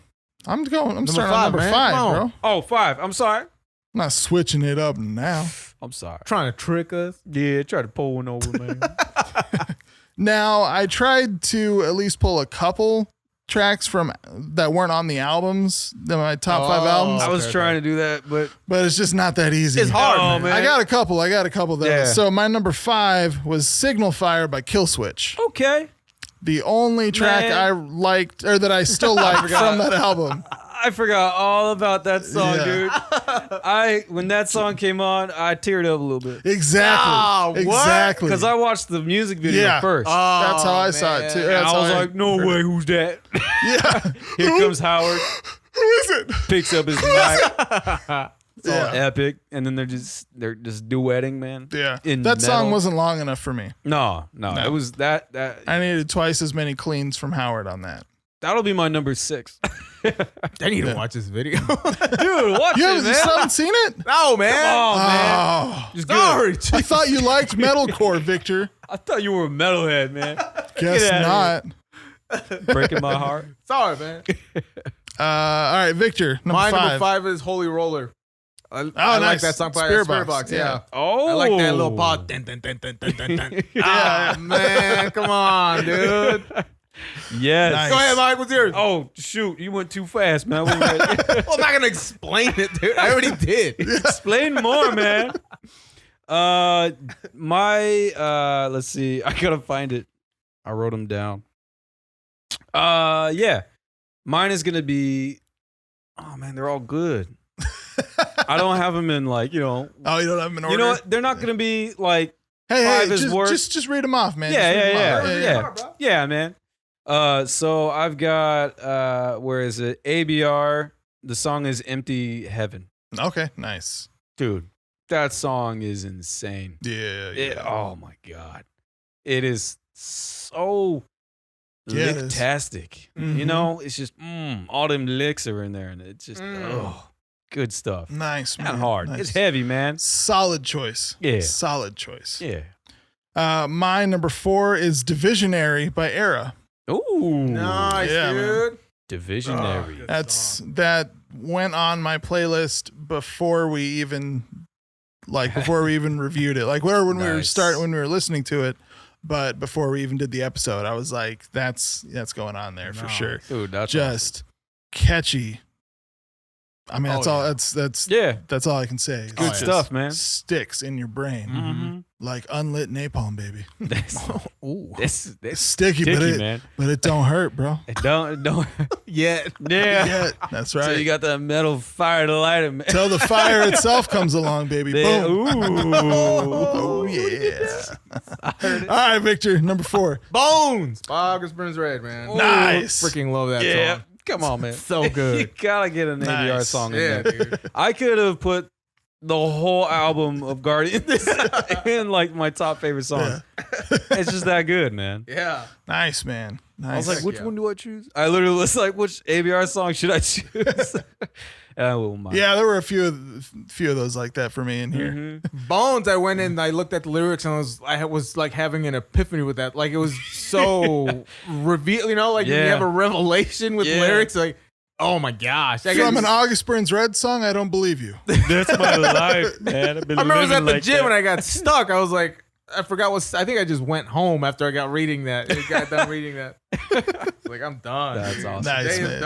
[SPEAKER 2] I'm starting on
[SPEAKER 3] 5,
[SPEAKER 2] number
[SPEAKER 3] man.
[SPEAKER 2] 5,
[SPEAKER 3] Come on.
[SPEAKER 2] bro. I'm
[SPEAKER 1] Oh, 5. I'm sorry.
[SPEAKER 2] not switching it up now.
[SPEAKER 1] I'm sorry.
[SPEAKER 3] Trying to trick us.
[SPEAKER 1] Yeah, try to pull one over, man.
[SPEAKER 2] Now I tried to at least pull a couple tracks from that weren't on the albums, my top 5 albums,
[SPEAKER 1] I was
[SPEAKER 3] Okay,
[SPEAKER 1] trying to do that, but
[SPEAKER 2] but it's just not that easy.
[SPEAKER 3] It's hard,
[SPEAKER 1] Oh,
[SPEAKER 3] man.
[SPEAKER 2] I got a couple though.
[SPEAKER 1] Yeah.
[SPEAKER 2] So my number 5 was Signal Fire by Killswitch.
[SPEAKER 1] okay.
[SPEAKER 2] The only track
[SPEAKER 1] Man.
[SPEAKER 2] I liked, or that I still like from that album.
[SPEAKER 1] I forgot all about that song,
[SPEAKER 2] Yeah.
[SPEAKER 1] dude. When that song came on, I teared up a little bit.
[SPEAKER 2] Exactly.
[SPEAKER 3] Ah, what?
[SPEAKER 2] Exactly.
[SPEAKER 1] Because I watched the music video
[SPEAKER 2] Yeah.
[SPEAKER 1] first.
[SPEAKER 2] That's how I saw it too.
[SPEAKER 1] and
[SPEAKER 2] That's
[SPEAKER 1] I
[SPEAKER 2] how
[SPEAKER 1] was like, no way, who's that?
[SPEAKER 2] yeah.
[SPEAKER 1] Here comes Howard,
[SPEAKER 2] Who is it?
[SPEAKER 1] picks up his mic. It's all epic, and then they're just duetting, man.
[SPEAKER 2] Yeah,
[SPEAKER 1] In
[SPEAKER 2] that song
[SPEAKER 1] metal.
[SPEAKER 2] wasn't long enough for me.
[SPEAKER 1] No, it was that.
[SPEAKER 2] I needed twice as many cleans from Howard on that.
[SPEAKER 1] That'll be my number 6.
[SPEAKER 3] I need to watch this video.
[SPEAKER 1] Dude, watch
[SPEAKER 2] You
[SPEAKER 1] it, man.
[SPEAKER 2] haven't seen it?
[SPEAKER 3] No, man.
[SPEAKER 1] Oh, man.
[SPEAKER 2] Oh,
[SPEAKER 1] Just
[SPEAKER 3] Sorry.
[SPEAKER 2] I thought you liked metalcore, Victor.
[SPEAKER 1] I thought you were a metalhead, man.
[SPEAKER 2] Guess
[SPEAKER 1] Get outta
[SPEAKER 2] not.
[SPEAKER 1] Breaking my heart.
[SPEAKER 3] Sorry, man.
[SPEAKER 2] All right, Victor.
[SPEAKER 3] My number
[SPEAKER 2] 5.
[SPEAKER 3] 5 is Holy Roller. I like
[SPEAKER 2] nice.
[SPEAKER 3] that song by
[SPEAKER 2] Spirit
[SPEAKER 3] Spirit
[SPEAKER 2] Box,
[SPEAKER 3] Box. Yeah.
[SPEAKER 1] Oh.
[SPEAKER 3] I like that little part. Dun, dun, dun, dun, dun, dun, dun. Ah, man. Come on, dude.
[SPEAKER 1] Yes.
[SPEAKER 2] Nice.
[SPEAKER 3] Go ahead, Mike. What's yours?
[SPEAKER 1] Oh, shoot. You went too fast, man.
[SPEAKER 3] Well, I'm not going to explain it, dude. I already did.
[SPEAKER 1] Explain more, man. Let's see. I gotta find it. I wrote them down. Yeah. Mine is gonna be, oh man, they're all good. I don't have them in like,
[SPEAKER 2] Oh, you don't have them in order?
[SPEAKER 1] you know what? They're not gonna be like,
[SPEAKER 2] Hey,
[SPEAKER 1] 5 is worse.
[SPEAKER 2] just read them off, man.
[SPEAKER 1] Yeah, man. So I've got, where is it? ABR. The song is Empty Heaven.
[SPEAKER 2] Okay, nice.
[SPEAKER 1] Dude, that song is insane.
[SPEAKER 2] Yeah.
[SPEAKER 1] Oh my God. It is so
[SPEAKER 2] Yeah, it is.
[SPEAKER 1] licktastic.
[SPEAKER 2] Mhm.
[SPEAKER 1] You know, it's just, all them licks are in there and it's just, good stuff.
[SPEAKER 2] Nice, man.
[SPEAKER 1] Not hard.
[SPEAKER 2] Nice.
[SPEAKER 1] It's heavy, man.
[SPEAKER 2] Solid choice.
[SPEAKER 1] Yeah.
[SPEAKER 2] Solid choice.
[SPEAKER 1] Yeah.
[SPEAKER 2] My number 4 is Divisionary by Era.
[SPEAKER 1] Ooh.
[SPEAKER 3] Nice,
[SPEAKER 2] Yeah,
[SPEAKER 3] dude.
[SPEAKER 1] Divisionary.
[SPEAKER 3] Good
[SPEAKER 2] That went on my playlist before we even reviewed it. Like when we were listening to it, but before we even did the episode, I was like, that's going on there for sure.
[SPEAKER 1] Dude, that's
[SPEAKER 2] Just catchy. I mean, that's all.
[SPEAKER 1] yeah.
[SPEAKER 2] That's all I can say. It's
[SPEAKER 1] Good
[SPEAKER 2] just
[SPEAKER 1] stuff, man.
[SPEAKER 2] Sticks in your brain
[SPEAKER 1] Mm-hmm.
[SPEAKER 2] like unlit napalm, baby.
[SPEAKER 1] That's
[SPEAKER 2] Sticky,
[SPEAKER 1] man.
[SPEAKER 2] but it don't hurt, bro.
[SPEAKER 1] It don't.
[SPEAKER 3] Yeah.
[SPEAKER 2] Yeah, that's right.
[SPEAKER 1] So you got that metal fire to light it, man.
[SPEAKER 2] Till the fire itself comes along, baby. Boom.
[SPEAKER 1] Ooh.
[SPEAKER 2] Oh yeah. All right, Victor, number 4.
[SPEAKER 3] Bones by August Burns Red, man.
[SPEAKER 2] Nice.
[SPEAKER 3] Freaking love that
[SPEAKER 1] Yeah.
[SPEAKER 3] song.
[SPEAKER 1] Come on, man.
[SPEAKER 3] So
[SPEAKER 1] You
[SPEAKER 3] good.
[SPEAKER 1] gotta get an ABR
[SPEAKER 2] Nice.
[SPEAKER 1] song in
[SPEAKER 3] Yeah,
[SPEAKER 1] there.
[SPEAKER 3] dude.
[SPEAKER 1] I could have put the whole album of Guardians in like my top favorite songs. It's just that good, man.
[SPEAKER 3] Yeah.
[SPEAKER 2] Nice, man. Nice.
[SPEAKER 1] I was like,
[SPEAKER 3] Heck
[SPEAKER 1] which
[SPEAKER 3] yeah.
[SPEAKER 1] one do I choose? I literally was like, which ABR song should I choose? And I will mind.
[SPEAKER 2] yeah, there were a few of those like that for me in here.
[SPEAKER 1] Mhm.
[SPEAKER 3] Bones, I went in and I looked at the lyrics and I was like having an epiphany with that. Like it was so reveal, you know, like you
[SPEAKER 1] Yeah.
[SPEAKER 3] have a revelation with
[SPEAKER 1] Yeah.
[SPEAKER 3] lyrics. Like, oh my gosh.
[SPEAKER 2] From an August Burns Red song, I don't believe you.
[SPEAKER 1] That's my life, man. I've been
[SPEAKER 3] I remember I was at
[SPEAKER 1] living
[SPEAKER 3] the
[SPEAKER 1] like
[SPEAKER 3] gym
[SPEAKER 1] that.
[SPEAKER 3] and I got stuck. I was like, I forgot I think I just went home after I got reading that. I got done reading that. Like, I'm done.
[SPEAKER 1] That's
[SPEAKER 3] dude.
[SPEAKER 1] awesome.
[SPEAKER 2] Nice,
[SPEAKER 3] Day
[SPEAKER 2] man.
[SPEAKER 3] is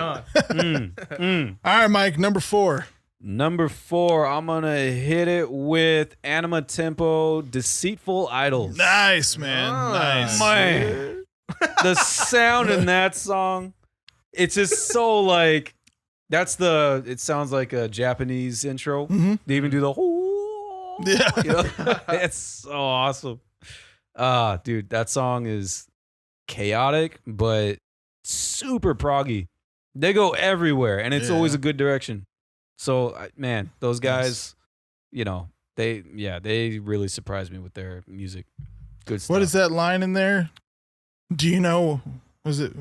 [SPEAKER 3] done.
[SPEAKER 2] All right, Mike, number 4.
[SPEAKER 1] Number 4, I'm gonna hit it with Anima Tempo, Deceitful Idols.
[SPEAKER 2] Nice, man. Nice.
[SPEAKER 1] Man, the sound in that song, it's just so like, it sounds like a Japanese intro.
[SPEAKER 2] Mhm.
[SPEAKER 1] They even do the
[SPEAKER 2] Yeah.
[SPEAKER 1] you know? It's so awesome. Dude, that song is chaotic, but super proggy. They go everywhere, and it's
[SPEAKER 2] Yeah.
[SPEAKER 1] always a good direction. So, man, those guys, you know, they really surprised me with their music. Good stuff.
[SPEAKER 2] What is that line in there? Do you know, was it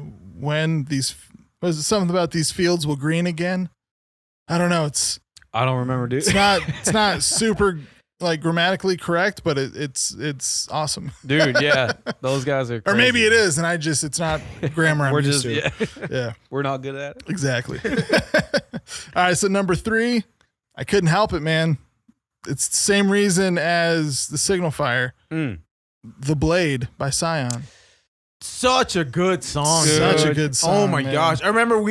[SPEAKER 2] something about these fields will green again? I don't know.
[SPEAKER 1] I don't remember, dude.
[SPEAKER 2] It's not super like grammatically correct, but it's awesome.
[SPEAKER 1] Dude, yeah, those guys are crazy.
[SPEAKER 2] Or maybe it is, and it's not grammar I'm
[SPEAKER 1] We're
[SPEAKER 2] used
[SPEAKER 1] just,
[SPEAKER 2] to.
[SPEAKER 1] yeah,
[SPEAKER 2] Yeah,
[SPEAKER 1] we're not good at it.
[SPEAKER 2] exactly. All right, so number 3, I couldn't help it, man. It's the same reason as the Signal Fire, The Blade by Scion.
[SPEAKER 3] Such a good song.
[SPEAKER 2] Such a
[SPEAKER 3] dude.
[SPEAKER 2] good song.
[SPEAKER 3] Oh my
[SPEAKER 2] man.
[SPEAKER 3] gosh. I remember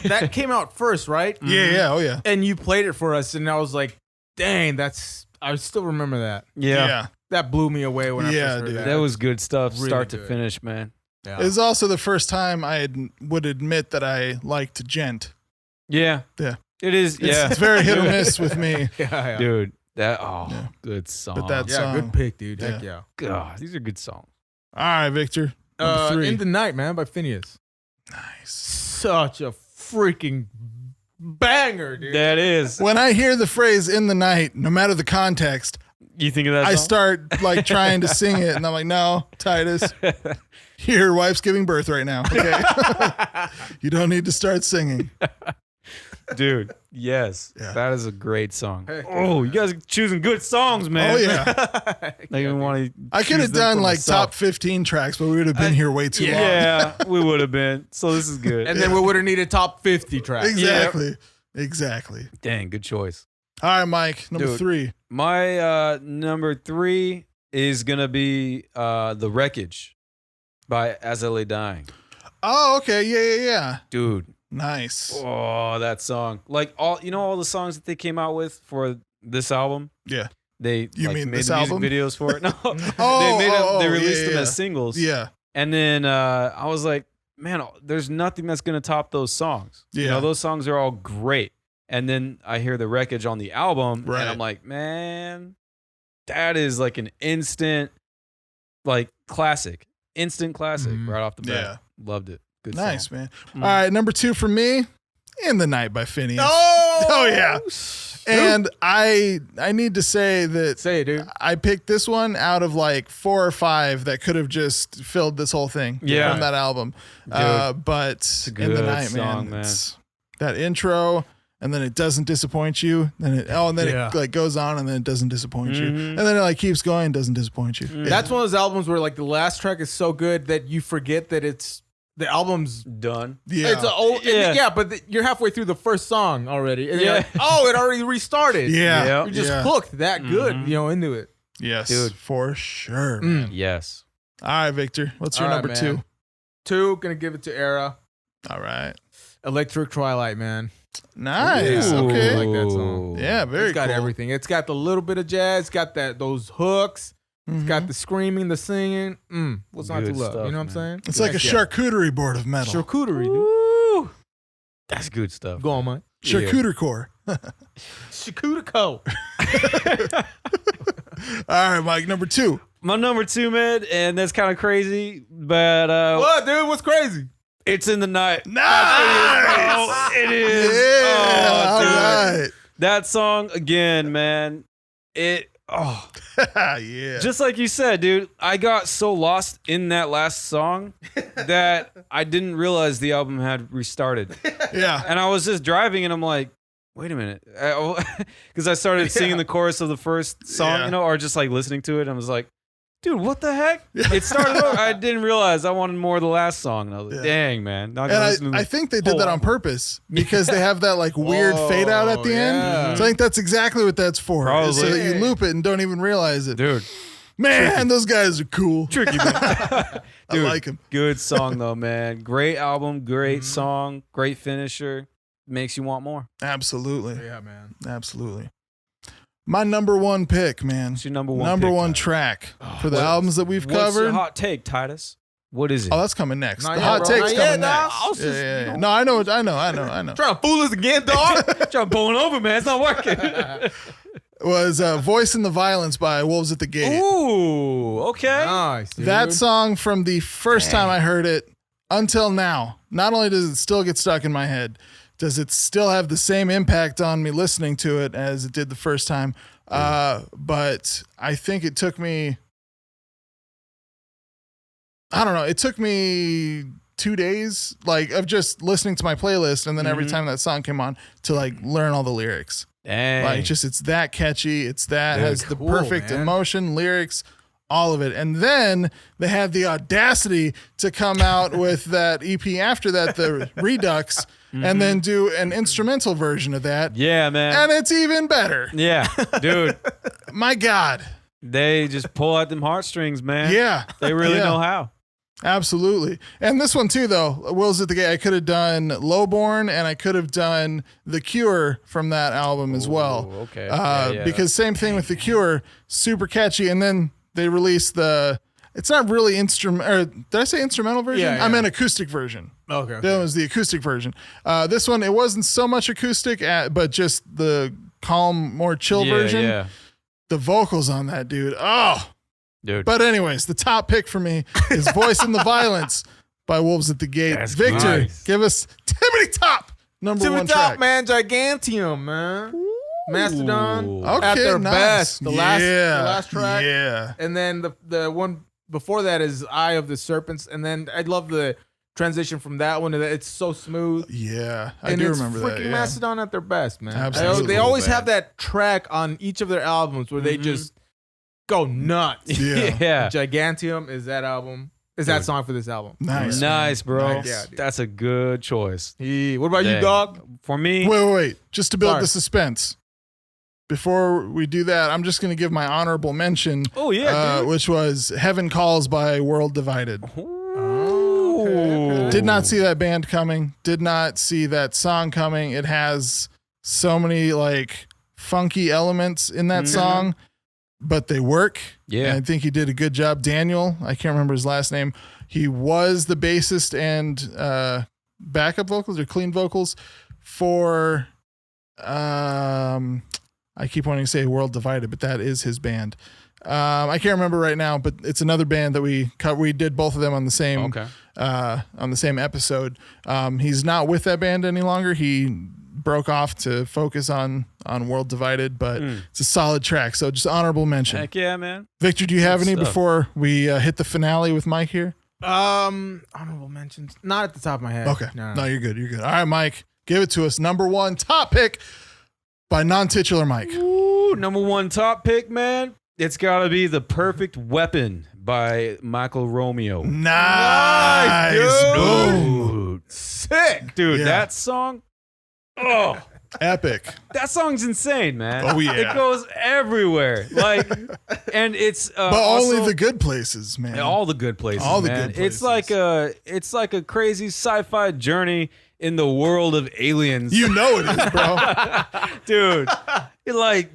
[SPEAKER 3] that came out first, right?
[SPEAKER 2] Yeah, oh yeah.
[SPEAKER 3] And you played it for us, and I was like, dang, I still remember that.
[SPEAKER 1] Yeah.
[SPEAKER 3] That blew me away when I
[SPEAKER 2] Yeah,
[SPEAKER 3] first heard
[SPEAKER 2] dude.
[SPEAKER 3] that.
[SPEAKER 1] That was good stuff,
[SPEAKER 3] Really
[SPEAKER 1] start to
[SPEAKER 3] good.
[SPEAKER 1] finish, man.
[SPEAKER 3] Yeah.
[SPEAKER 2] It was also the first time I would admit that I liked Gent.
[SPEAKER 1] Yeah.
[SPEAKER 2] Yeah.
[SPEAKER 1] It is,
[SPEAKER 2] It's very hit or miss with me.
[SPEAKER 3] yeah.
[SPEAKER 1] Dude,
[SPEAKER 2] Yeah.
[SPEAKER 1] good song.
[SPEAKER 2] But that's-
[SPEAKER 3] Yeah,
[SPEAKER 2] song.
[SPEAKER 3] good pick, dude. Heck yeah.
[SPEAKER 1] God, these are good songs.
[SPEAKER 2] All right, Victor. Number 3.
[SPEAKER 3] In the Night, man, by Phineas.
[SPEAKER 2] Nice.
[SPEAKER 3] Such a freaking banger, dude.
[SPEAKER 1] That is.
[SPEAKER 2] When I hear the phrase "in the night," no matter the context,
[SPEAKER 1] You think of that
[SPEAKER 2] I
[SPEAKER 1] song?
[SPEAKER 2] start like trying to sing it, and I'm like, "No, Titus, your wife's giving birth right now. Okay, you don't need to start singing."
[SPEAKER 1] Dude, yes.
[SPEAKER 2] Yeah.
[SPEAKER 1] That is a great song.
[SPEAKER 3] Heck
[SPEAKER 1] Oh, you guys are choosing good songs, man.
[SPEAKER 2] Oh yeah,
[SPEAKER 1] I even want to.
[SPEAKER 2] I could have done like top 15 tracks, but we would have been here way too long.
[SPEAKER 1] Yeah, we would have been. So this is good.
[SPEAKER 3] And then we would have needed top 50 tracks.
[SPEAKER 2] Exactly.
[SPEAKER 1] Dang, good choice.
[SPEAKER 2] All right, Mike, number
[SPEAKER 1] Dude.
[SPEAKER 2] 3.
[SPEAKER 1] My number 3 is going to be The Wreckage by As I Lay Dying.
[SPEAKER 2] Oh, okay. Yeah.
[SPEAKER 1] Dude.
[SPEAKER 2] Nice.
[SPEAKER 1] Oh, that song. Like all the songs that they came out with for this album.
[SPEAKER 2] Yeah.
[SPEAKER 1] They
[SPEAKER 2] You mean
[SPEAKER 1] made
[SPEAKER 2] this
[SPEAKER 1] the music
[SPEAKER 2] album?
[SPEAKER 1] videos for it. No.
[SPEAKER 2] Oh,
[SPEAKER 1] they released them
[SPEAKER 2] yeah.
[SPEAKER 1] as singles.
[SPEAKER 2] Yeah.
[SPEAKER 1] And then I was like, man, there's nothing that's going to top those songs.
[SPEAKER 2] Yeah.
[SPEAKER 1] Those songs are all great. And then I hear The Wreckage on the album,
[SPEAKER 2] Right.
[SPEAKER 1] and I'm like, man, that is like an instant, like classic, right off the bat.
[SPEAKER 2] Yeah.
[SPEAKER 1] Loved it. Good
[SPEAKER 2] Nice,
[SPEAKER 1] song.
[SPEAKER 2] man.
[SPEAKER 1] Mm.
[SPEAKER 2] All right, number 2 for me, In the Night by Phineas.
[SPEAKER 3] Oh
[SPEAKER 2] yeah. And I need to say that
[SPEAKER 3] Say it, dude.
[SPEAKER 2] I picked this one out of like 4 or 5 that could have just filled this whole thing
[SPEAKER 1] Yeah.
[SPEAKER 2] from that album. But
[SPEAKER 1] a
[SPEAKER 2] In the
[SPEAKER 1] good
[SPEAKER 2] Night,
[SPEAKER 1] song,
[SPEAKER 2] man,
[SPEAKER 1] man.
[SPEAKER 2] it's that intro, and then it doesn't disappoint you. Then it like goes on, and then it doesn't disappoint you, and then it like keeps going, doesn't disappoint you.
[SPEAKER 3] That's one of those albums where like the last track is so good that you forget that it's the album's
[SPEAKER 1] Done.
[SPEAKER 2] Yeah.
[SPEAKER 3] It's an old,
[SPEAKER 1] Yeah.
[SPEAKER 3] but you're halfway through the first song already. And you're
[SPEAKER 1] Yeah.
[SPEAKER 3] like, oh, it already restarted.
[SPEAKER 2] Yeah.
[SPEAKER 1] Yeah.
[SPEAKER 3] You're just
[SPEAKER 2] Yeah.
[SPEAKER 3] hooked that good, into it.
[SPEAKER 2] Yes,
[SPEAKER 1] Dude.
[SPEAKER 2] for sure. Man.
[SPEAKER 1] Yes.
[SPEAKER 2] All right, Victor, what's your
[SPEAKER 3] All right,
[SPEAKER 2] number
[SPEAKER 3] man.
[SPEAKER 2] 2?
[SPEAKER 3] 2, gonna give it to Era.
[SPEAKER 2] All right.
[SPEAKER 3] Electric Twilight, man.
[SPEAKER 2] Nice.
[SPEAKER 3] Yeah.
[SPEAKER 2] Okay.
[SPEAKER 3] I like that song.
[SPEAKER 2] Yeah, very
[SPEAKER 3] It's got
[SPEAKER 2] cool.
[SPEAKER 3] everything. It's got the little bit of jazz. It's got those hooks. It's got the screaming, the singing. What's not to
[SPEAKER 1] Good
[SPEAKER 3] love?
[SPEAKER 1] stuff,
[SPEAKER 3] You know what I'm
[SPEAKER 1] man.
[SPEAKER 3] saying?
[SPEAKER 2] It's like a charcuterie board of metal.
[SPEAKER 3] charcuterie, dude.
[SPEAKER 1] Woo. That's good stuff.
[SPEAKER 3] Go on, man.
[SPEAKER 2] Charcuterie core.
[SPEAKER 3] Charcuterie Co.
[SPEAKER 2] All right, Mike, number 2.
[SPEAKER 1] My number 2, man, and that's kind of crazy, but
[SPEAKER 3] What, dude? What's crazy?
[SPEAKER 1] It's In the Night.
[SPEAKER 2] Nice.
[SPEAKER 1] Oh, it is.
[SPEAKER 2] Yeah.
[SPEAKER 1] Oh,
[SPEAKER 2] All
[SPEAKER 1] dude.
[SPEAKER 2] right.
[SPEAKER 1] That song again, man.
[SPEAKER 2] Yeah.
[SPEAKER 1] Just like you said, dude, I got so lost in that last song that I didn't realize the album had restarted.
[SPEAKER 2] Yeah.
[SPEAKER 1] And I was just driving and I'm like, wait a minute. Because I started singing the chorus of the first song,
[SPEAKER 2] Yeah.
[SPEAKER 1] or just like listening to it. And I was like, dude, what the heck? It started over. I didn't realize I wanted more of the last song. And I was like, dang, man. Not gonna listen
[SPEAKER 2] And
[SPEAKER 1] to
[SPEAKER 2] I
[SPEAKER 1] the
[SPEAKER 2] think they did
[SPEAKER 1] whole
[SPEAKER 2] that on
[SPEAKER 1] album.
[SPEAKER 2] purpose because they have that like weird fade out at the
[SPEAKER 3] yeah.
[SPEAKER 2] end. So I think that's exactly what that's for.
[SPEAKER 1] Probably.
[SPEAKER 2] So that you loop it and don't even realize it.
[SPEAKER 1] Dude,
[SPEAKER 2] Man, those guys are cool.
[SPEAKER 1] tricky, man.
[SPEAKER 2] I
[SPEAKER 1] Dude,
[SPEAKER 2] like them.
[SPEAKER 1] Good song, though, man. Great album, great song, great finisher. Makes you want more.
[SPEAKER 2] Absolutely.
[SPEAKER 3] Yeah, man.
[SPEAKER 2] Absolutely. My number 1 pick, man.
[SPEAKER 1] What's your number one
[SPEAKER 2] Number
[SPEAKER 1] pick,
[SPEAKER 2] 1
[SPEAKER 1] Titus?
[SPEAKER 2] track for the albums that we've
[SPEAKER 1] What's your
[SPEAKER 2] covered.
[SPEAKER 1] hot take, Titus? What is it?
[SPEAKER 2] Oh, that's coming next.
[SPEAKER 3] Not
[SPEAKER 2] The
[SPEAKER 3] yet,
[SPEAKER 2] hot
[SPEAKER 3] bro.
[SPEAKER 2] take's
[SPEAKER 3] Not yet,
[SPEAKER 2] coming
[SPEAKER 3] dog.
[SPEAKER 2] next. Yeah. No, I know.
[SPEAKER 3] Trying to fool us again, dog.
[SPEAKER 1] Trying to pull it over, man. It's not working.
[SPEAKER 2] Was Voice in the Violence by Wolves at the Gate.
[SPEAKER 1] Ooh, okay.
[SPEAKER 3] Nice, dude.
[SPEAKER 2] That song from the first time I heard it until now, not only does it still get stuck in my head, does it still have the same impact on me listening to it as it did the first time. But I think it took me, I don't know, it took me 2 days like of just listening to my playlist, and then every time that song came on to like learn all the lyrics.
[SPEAKER 1] Dang.
[SPEAKER 2] Like just it's that catchy, it's that
[SPEAKER 3] Dude,
[SPEAKER 2] has the
[SPEAKER 3] cool,
[SPEAKER 2] perfect
[SPEAKER 3] man.
[SPEAKER 2] emotion, lyrics, all of it. And then they had the audacity to come out with that EP after that, the Redux, and then do an instrumental version of that.
[SPEAKER 1] yeah, man.
[SPEAKER 2] And it's even better.
[SPEAKER 1] Yeah, dude.
[SPEAKER 2] My God.
[SPEAKER 1] They just pull out them heartstrings, man.
[SPEAKER 2] Yeah.
[SPEAKER 1] They really
[SPEAKER 2] Yeah.
[SPEAKER 1] know how.
[SPEAKER 2] Absolutely. And this one too, though, Will's at the Gate, I could have done Lowborn, and I could have done The Cure from that album as well.
[SPEAKER 1] Ooh, okay. Yeah.
[SPEAKER 2] Because same thing with The Cure, super catchy. And then they released it's not really instrument, or did I say instrumental version?
[SPEAKER 3] Yeah,
[SPEAKER 2] I meant
[SPEAKER 3] yeah.
[SPEAKER 2] acoustic version.
[SPEAKER 3] Okay.
[SPEAKER 2] That was the acoustic version. This one, it wasn't so much acoustic, but just the calm, more chill version.
[SPEAKER 1] Yeah,
[SPEAKER 2] The vocals on that, dude. Oh,
[SPEAKER 1] dude.
[SPEAKER 2] but anyways, the top pick for me is Voice in the Violence by Wolves at the Gate.
[SPEAKER 1] That's
[SPEAKER 2] Victor,
[SPEAKER 1] nice.
[SPEAKER 2] give us Tippity Top number
[SPEAKER 3] to
[SPEAKER 2] one
[SPEAKER 3] the top,
[SPEAKER 2] track?
[SPEAKER 3] man. Gigantium, man. Mastodon
[SPEAKER 2] Okay,
[SPEAKER 3] at their
[SPEAKER 2] nice.
[SPEAKER 3] best. The last track.
[SPEAKER 2] Yeah.
[SPEAKER 3] And then the one before that is Eye of the Serpents. And then I love the transition from that one to that. It's so smooth.
[SPEAKER 2] Yeah. I
[SPEAKER 3] And
[SPEAKER 2] do
[SPEAKER 3] it's
[SPEAKER 2] remember that.
[SPEAKER 3] freaking
[SPEAKER 2] Yeah.
[SPEAKER 3] Mastodon at their best, man.
[SPEAKER 2] Absolutely.
[SPEAKER 3] They always have that track on each of their albums where they just go nuts.
[SPEAKER 2] Yeah.
[SPEAKER 1] Yeah.
[SPEAKER 3] Gigantium is that album. Is that song for this album?
[SPEAKER 2] Nice.
[SPEAKER 1] Nice, bro.
[SPEAKER 3] Nice. Yeah, dude.
[SPEAKER 1] That's a good choice.
[SPEAKER 3] What about you,
[SPEAKER 1] Dang.
[SPEAKER 3] dog?
[SPEAKER 1] For me,
[SPEAKER 2] Wait. Just to build
[SPEAKER 3] Sorry.
[SPEAKER 2] the suspense. Before we do that, I'm just going to give my honorable mention,
[SPEAKER 1] oh yeah, dude.
[SPEAKER 2] which was Heaven Calls by World Divided.
[SPEAKER 3] Okay.
[SPEAKER 2] Did not see that band coming. Did not see that song coming. It has so many like funky elements in that song, but they work.
[SPEAKER 1] Yeah.
[SPEAKER 2] And I think he did a good job. Daniel, I can't remember his last name. He was the bassist and backup vocals or clean vocals for I keep wanting to say World Divided, but that is his band. I can't remember right now, but it's another band that we did both of them on the same episode. He's not with that band any longer. He broke off to focus on World Divided, but it's a solid track. So just honorable mention.
[SPEAKER 1] Heck yeah, man.
[SPEAKER 2] Victor, do you have
[SPEAKER 1] Good
[SPEAKER 2] any
[SPEAKER 1] stuff.
[SPEAKER 2] before we hit the finale with Mike here?
[SPEAKER 3] Honorable mentions. Not at the top of my head.
[SPEAKER 2] Okay.
[SPEAKER 3] No.
[SPEAKER 2] No, you're good. You're good. All right, Mike, give it to us. Number one top pick by non-titular Mike.
[SPEAKER 1] Ooh, number one top pick, man. It's got to be The Perfect Weapon by Michael Romeo.
[SPEAKER 2] Nice,
[SPEAKER 1] Dude.
[SPEAKER 3] Sick.
[SPEAKER 1] Dude,
[SPEAKER 2] Yeah.
[SPEAKER 1] that song. Oh,
[SPEAKER 2] Epic.
[SPEAKER 1] that song's insane, man.
[SPEAKER 2] Oh, yeah.
[SPEAKER 1] It goes everywhere. Like, and it's
[SPEAKER 2] But
[SPEAKER 1] also,
[SPEAKER 2] only the good places, man.
[SPEAKER 1] all the good places.
[SPEAKER 2] All the
[SPEAKER 1] man.
[SPEAKER 2] good places.
[SPEAKER 1] It's like a crazy sci-fi journey in the world of aliens.
[SPEAKER 2] You know it is, bro.
[SPEAKER 1] Dude, you're like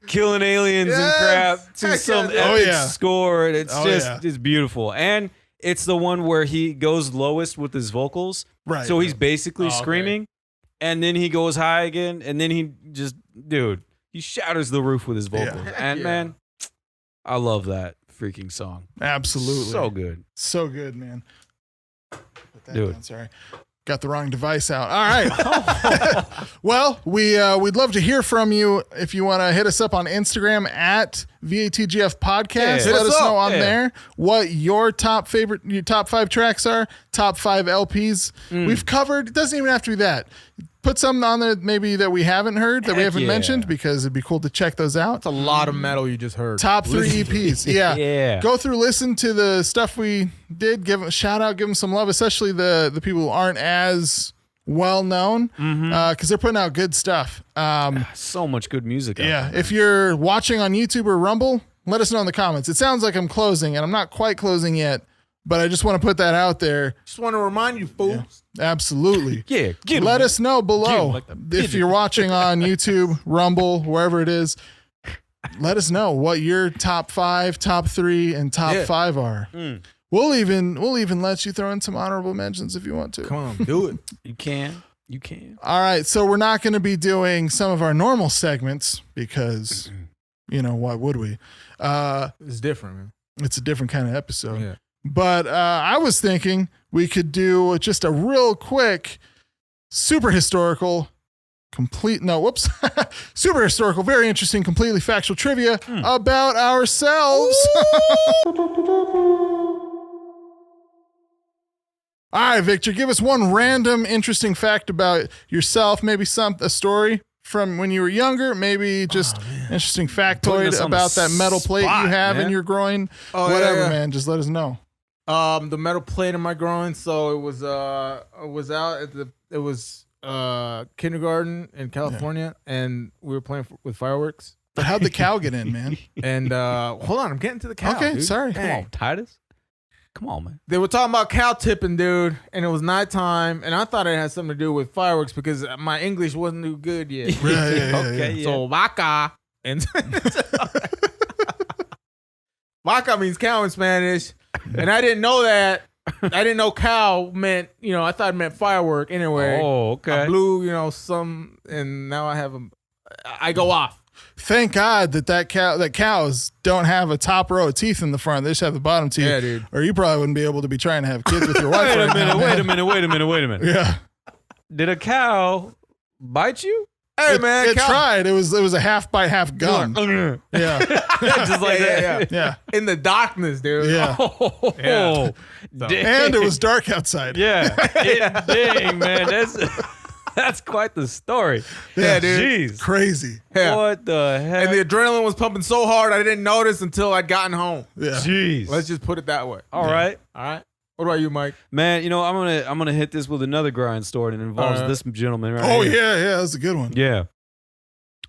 [SPEAKER 1] killing aliens and crap to
[SPEAKER 3] Heck
[SPEAKER 1] some
[SPEAKER 3] yeah.
[SPEAKER 1] epic
[SPEAKER 2] yeah.
[SPEAKER 1] score. And it's
[SPEAKER 2] Oh,
[SPEAKER 1] it's beautiful. And it's the one where he goes lowest with his vocals.
[SPEAKER 2] Right.
[SPEAKER 1] So he's basically
[SPEAKER 3] okay.
[SPEAKER 1] screaming, and then he goes high again, and then he just, dude, he shatters the roof with his vocals.
[SPEAKER 2] Yeah.
[SPEAKER 1] And
[SPEAKER 3] Yeah.
[SPEAKER 1] man, I love that freaking song.
[SPEAKER 2] Absolutely.
[SPEAKER 1] So good.
[SPEAKER 2] So good, man. Put that
[SPEAKER 1] Dude.
[SPEAKER 2] down, sorry. Got the wrong device out. All right. Well, we'd love to hear from you. If you want to hit us up on Instagram at VATGF Podcast,
[SPEAKER 1] Yeah.
[SPEAKER 2] let
[SPEAKER 3] Hit us
[SPEAKER 2] us know
[SPEAKER 3] up.
[SPEAKER 2] on
[SPEAKER 1] Yeah.
[SPEAKER 2] there what your top 5 tracks are, top 5 LPs. We've covered, it doesn't even have to be that. Put something on there maybe that we haven't heard, that we
[SPEAKER 1] Heck
[SPEAKER 2] haven't
[SPEAKER 1] yeah.
[SPEAKER 2] mentioned, because it'd be cool to check those out.
[SPEAKER 3] That's a lot of metal you just heard.
[SPEAKER 2] Top 3 EPs. Yeah.
[SPEAKER 1] Yeah.
[SPEAKER 2] Go through, listen to the stuff we did, give them a shout out, give them some love, especially the people who aren't as well known, because they're putting out good stuff.
[SPEAKER 1] So much good music. out
[SPEAKER 2] Yeah.
[SPEAKER 1] there.
[SPEAKER 2] If you're watching on YouTube or Rumble, let us know in the comments. It sounds like I'm closing, and I'm not quite closing yet, but I just want to put that out there.
[SPEAKER 3] Just want to remind you, fools.
[SPEAKER 2] Absolutely.
[SPEAKER 1] Yeah. Get 'em,
[SPEAKER 2] Let
[SPEAKER 1] man.
[SPEAKER 2] us know below
[SPEAKER 1] like the
[SPEAKER 2] if
[SPEAKER 1] pigeon.
[SPEAKER 2] you're watching on YouTube, Rumble, wherever it is. Let us know what your top 5, top 3, and top 5 are. We'll even let you throw in some honorable mentions if you want to.
[SPEAKER 3] Come on, do it.
[SPEAKER 1] You can. You can.
[SPEAKER 2] All right, so we're not going to be doing some of our normal segments because, why would we?
[SPEAKER 3] It's different, man.
[SPEAKER 2] It's a different kind of episode.
[SPEAKER 3] Yeah.
[SPEAKER 2] But I was thinking we could do just a real quick, super historical, super historical, very interesting, completely factual trivia about ourselves. All right, Victor, give us one random interesting fact about yourself, maybe a story from when you were younger, maybe just interesting
[SPEAKER 1] Putting
[SPEAKER 2] factoid
[SPEAKER 1] us on the
[SPEAKER 2] about that metal plate you
[SPEAKER 1] spot,
[SPEAKER 2] have in
[SPEAKER 1] man.
[SPEAKER 2] your groin.
[SPEAKER 3] Oh, yeah,
[SPEAKER 2] Whatever,
[SPEAKER 3] yeah.
[SPEAKER 2] man, just let us know.
[SPEAKER 3] The metal plate in my groin. So it was kindergarten in California, and we were playing with fireworks.
[SPEAKER 2] But how'd the cow get in, man?
[SPEAKER 3] And hold on, I'm getting to the cow.
[SPEAKER 2] Okay,
[SPEAKER 3] dude.
[SPEAKER 2] sorry.
[SPEAKER 1] Come on, Titus. Come on, man.
[SPEAKER 3] They were talking about cow tipping, dude, and it was nighttime, and I thought it had something to do with fireworks because my English wasn't too good yet.
[SPEAKER 2] Yeah.
[SPEAKER 1] Okay, yeah.
[SPEAKER 3] So vaca and vaca means cow in Spanish, and I didn't know that. I didn't know cow meant, I thought it meant firework anyway.
[SPEAKER 1] Oh, okay.
[SPEAKER 3] I blew, some, and now I go off.
[SPEAKER 2] Thank God that cows don't have a top row of teeth in the front. They just have the bottom teeth.
[SPEAKER 3] Yeah, dude.
[SPEAKER 2] Or you probably wouldn't be able to be trying to have kids with your wife.
[SPEAKER 1] Wait a
[SPEAKER 2] right now,
[SPEAKER 1] minute,
[SPEAKER 2] man.
[SPEAKER 1] wait a minute.
[SPEAKER 2] Yeah.
[SPEAKER 1] Did a cow bite you?
[SPEAKER 3] Hey, man.
[SPEAKER 2] It tried. It was a half bite, half gum. Yeah.
[SPEAKER 1] Just like that.
[SPEAKER 2] Yeah.
[SPEAKER 3] In the darkness, dude.
[SPEAKER 2] Yeah.
[SPEAKER 1] Oh,
[SPEAKER 3] Yeah.
[SPEAKER 1] dang.
[SPEAKER 2] And it was dark outside.
[SPEAKER 1] Yeah. Dang, man. That's quite the story.
[SPEAKER 3] Yeah, dude.
[SPEAKER 1] Jeez.
[SPEAKER 2] Crazy.
[SPEAKER 3] Yeah.
[SPEAKER 1] What the heck?
[SPEAKER 3] And the adrenaline was pumping so hard I didn't notice until I'd gotten home.
[SPEAKER 2] Yeah.
[SPEAKER 1] Jeez.
[SPEAKER 3] Let's just put it that way.
[SPEAKER 1] All right.
[SPEAKER 3] All right. What about you, Mike?
[SPEAKER 1] Man, I'm gonna hit this with another grind story and it involves this gentleman right
[SPEAKER 2] Oh,
[SPEAKER 1] here.
[SPEAKER 2] yeah. That's a good one.
[SPEAKER 1] Yeah.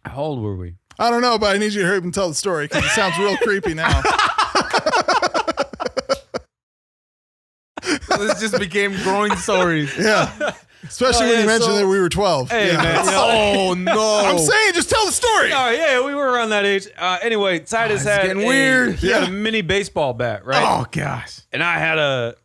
[SPEAKER 1] How old were we?
[SPEAKER 2] I don't know, but I need you to hurry up and tell the story because it sounds real creepy now.
[SPEAKER 3] This just became growing stories.
[SPEAKER 2] Yeah. Especially when you mentioned that we were 12.
[SPEAKER 1] Hey,
[SPEAKER 2] Yeah.
[SPEAKER 1] man.
[SPEAKER 3] Oh, no.
[SPEAKER 2] I'm saying, just tell the story.
[SPEAKER 1] Oh, yeah, we were around that age. Anyway, Titus
[SPEAKER 3] it's
[SPEAKER 1] had
[SPEAKER 3] getting weird.
[SPEAKER 1] He had a mini baseball bat, right?
[SPEAKER 3] Oh, gosh.
[SPEAKER 1] And I had a...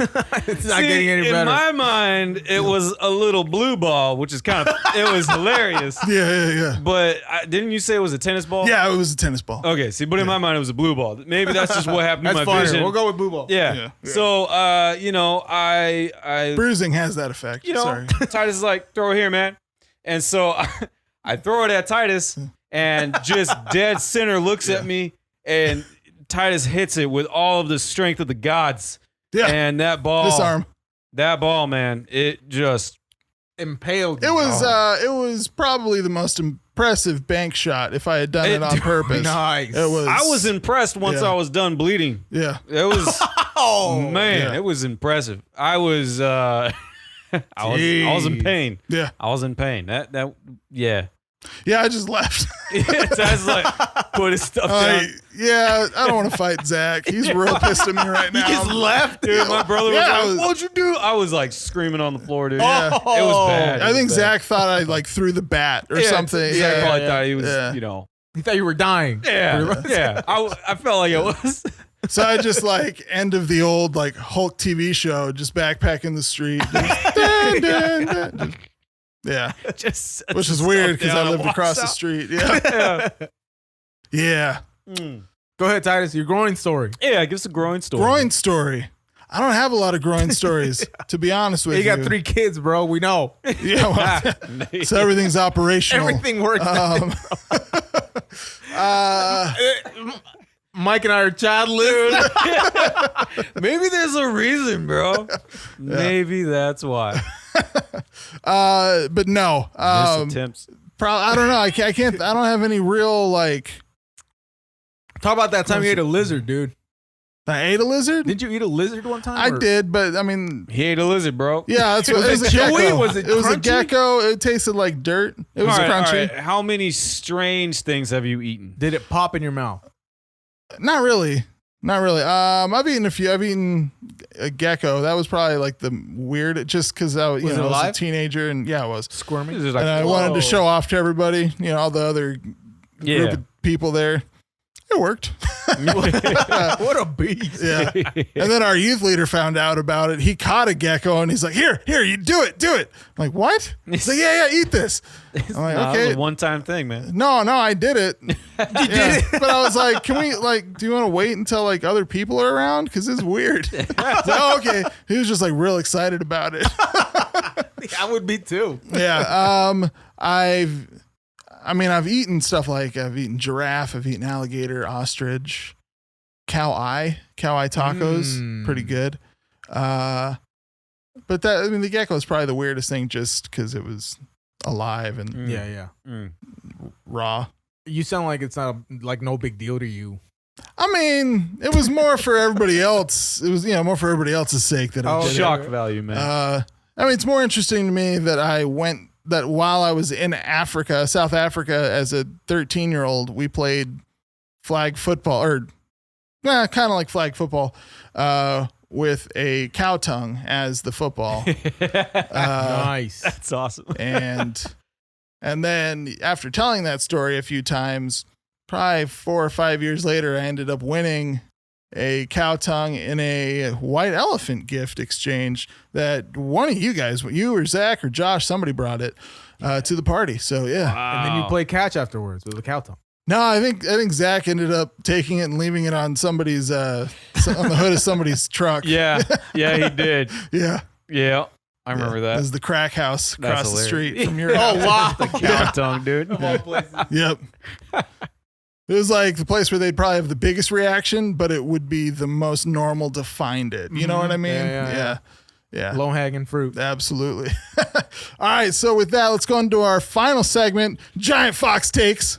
[SPEAKER 3] It's not getting any
[SPEAKER 1] in
[SPEAKER 3] better.
[SPEAKER 1] my mind, it was a little blue ball, which is kind of... It was hilarious.
[SPEAKER 2] Yeah.
[SPEAKER 1] But didn't you say it was a tennis ball?
[SPEAKER 2] Yeah, it was a tennis ball.
[SPEAKER 1] Okay, see, but in my mind, it was a blue ball. Maybe that's just what happened
[SPEAKER 3] That's
[SPEAKER 1] to my
[SPEAKER 3] funny.
[SPEAKER 1] vision.
[SPEAKER 3] We'll go with blue ball.
[SPEAKER 1] Yeah. So, I
[SPEAKER 2] Bruising has that effect. Sorry.
[SPEAKER 1] Titus is like, throw it here, man. And so I throw it at Titus, and just dead center looks at me, and Titus hits it with all of the strength of the gods.
[SPEAKER 2] Yeah.
[SPEAKER 1] And that ball,
[SPEAKER 2] Disarm.
[SPEAKER 1] that ball, man, it just
[SPEAKER 3] Impaled.
[SPEAKER 2] It was probably the most impressive bank shot if I had done it on purpose.
[SPEAKER 3] Nice.
[SPEAKER 2] It was.
[SPEAKER 1] I was impressed once
[SPEAKER 2] Yeah.
[SPEAKER 1] I was done bleeding.
[SPEAKER 2] Yeah.
[SPEAKER 1] It was
[SPEAKER 3] Oh,
[SPEAKER 1] man,
[SPEAKER 2] yeah.
[SPEAKER 1] it was impressive. I was I was in pain.
[SPEAKER 2] Yeah.
[SPEAKER 1] I was in pain. That yeah.
[SPEAKER 2] Yeah, I just left.
[SPEAKER 1] Titus like put his stuff down.
[SPEAKER 2] Yeah, I don't want to fight Zach. He's real pissed at me right now.
[SPEAKER 3] He just left,
[SPEAKER 1] Dude, my brother was
[SPEAKER 2] Yeah,
[SPEAKER 1] like, "What'd you do?" I was like screaming on the floor, dude.
[SPEAKER 2] Yeah.
[SPEAKER 1] It was bad.
[SPEAKER 2] I
[SPEAKER 1] It
[SPEAKER 2] think
[SPEAKER 1] was bad.
[SPEAKER 2] Zach thought I like threw the bat or something.
[SPEAKER 1] Zach probably
[SPEAKER 3] yeah.
[SPEAKER 1] thought he was,
[SPEAKER 2] Yeah.
[SPEAKER 1] you know.
[SPEAKER 3] He thought you were dying.
[SPEAKER 1] Yeah. I felt like it was.
[SPEAKER 2] So I just like end of the old like Hulk TV show, just backpacking the street. Just, dun, dun, dun. Yeah,
[SPEAKER 1] just
[SPEAKER 2] which is weird because I lived
[SPEAKER 1] walks
[SPEAKER 2] across the
[SPEAKER 1] out.
[SPEAKER 2] street. Yeah, yeah.
[SPEAKER 3] Go ahead, Titus. Your groin story.
[SPEAKER 1] Yeah, give us a groin story.
[SPEAKER 2] Groin story. I don't have a lot of groin stories, to be honest with you.
[SPEAKER 3] You got 3 kids, bro. We know.
[SPEAKER 2] Yeah, well, so everything's operational.
[SPEAKER 3] Everything works. Mike and I are childless.
[SPEAKER 1] Maybe there's a reason, bro. Maybe that's why.
[SPEAKER 2] But no.
[SPEAKER 1] Missed attempts.
[SPEAKER 2] I don't know. I can't. I don't have any real like.
[SPEAKER 3] Talk about that time you ate a lizard, dude.
[SPEAKER 2] I ate a lizard.
[SPEAKER 3] Did you eat a lizard one time?
[SPEAKER 2] I
[SPEAKER 3] or-
[SPEAKER 2] did, but I mean,
[SPEAKER 1] He ate a lizard, bro.
[SPEAKER 2] yeah, that's what it was. A
[SPEAKER 3] chewy?
[SPEAKER 2] gecko.
[SPEAKER 3] Was it
[SPEAKER 2] was a
[SPEAKER 3] crunchy?
[SPEAKER 2] gecko. It tasted like dirt. It was
[SPEAKER 1] All right,
[SPEAKER 2] crunchy.
[SPEAKER 1] all right. How many strange things have you eaten?
[SPEAKER 3] Did it pop in your mouth?
[SPEAKER 2] Not really. Not really. I've eaten a few. I've eaten a gecko. That was probably like the weird, just because I was,
[SPEAKER 3] Was it
[SPEAKER 2] I was a
[SPEAKER 3] alive?
[SPEAKER 2] teenager and yeah, I was.
[SPEAKER 3] Squirming?
[SPEAKER 1] This is like,
[SPEAKER 2] And I wanted
[SPEAKER 1] whoa.
[SPEAKER 2] to show off to everybody, all the other group of people there. It worked.
[SPEAKER 3] What a beast.
[SPEAKER 2] Yeah. And then our youth leader found out about it. He caught a gecko and he's like, here, you do it. I'm like, what? He's like, yeah, eat this. I'm like,
[SPEAKER 1] Nah, that
[SPEAKER 2] okay.
[SPEAKER 1] was a one-time thing, man.
[SPEAKER 2] No, I did it. Yeah. But I was like, can we do you want to wait until like other people are around? Because it's weird. So, okay. He was just like real excited about it.
[SPEAKER 3] I would be too.
[SPEAKER 2] Yeah. I've eaten stuff like I've eaten giraffe, I've eaten alligator, ostrich, cow eye tacos, pretty good. But the gecko is probably the weirdest thing just because it was alive and
[SPEAKER 3] Yeah.
[SPEAKER 2] raw.
[SPEAKER 3] You sound like it's not like no big deal to you.
[SPEAKER 2] I mean, it was more for everybody else. It was, more for everybody else's sake that I did
[SPEAKER 1] Shock value, man.
[SPEAKER 2] it. It's more interesting to me that while I was in South Africa, as a 13-year-old, we played flag football, or kind of like flag football, with a cow tongue as the football.
[SPEAKER 3] Nice.
[SPEAKER 1] That's awesome.
[SPEAKER 2] and then after telling that story a few times, probably 4 or 5 years later, I ended up winning a cow tongue in a white elephant gift exchange that one of you guys, you or Zach or Josh, somebody brought it to the party. So yeah.
[SPEAKER 3] And then you play catch afterwards with a cow tongue.
[SPEAKER 2] No, I think Zach ended up taking it and leaving it on somebody's on the hood of somebody's truck.
[SPEAKER 1] Yeah, he did.
[SPEAKER 2] Yeah.
[SPEAKER 1] Yeah. I remember that.
[SPEAKER 2] This is the crack house across the street from your
[SPEAKER 3] Oh,
[SPEAKER 2] house.
[SPEAKER 3] wow.
[SPEAKER 1] The cow tongue, dude.
[SPEAKER 3] Of all places.
[SPEAKER 2] Yep. It was like the place where they'd probably have the biggest reaction, but it would be the most normal to find it. You know what I mean? Yeah.
[SPEAKER 3] Low-hanging fruit.
[SPEAKER 2] Absolutely. All right. So with that, let's go into our final segment, Giant Fox Takes.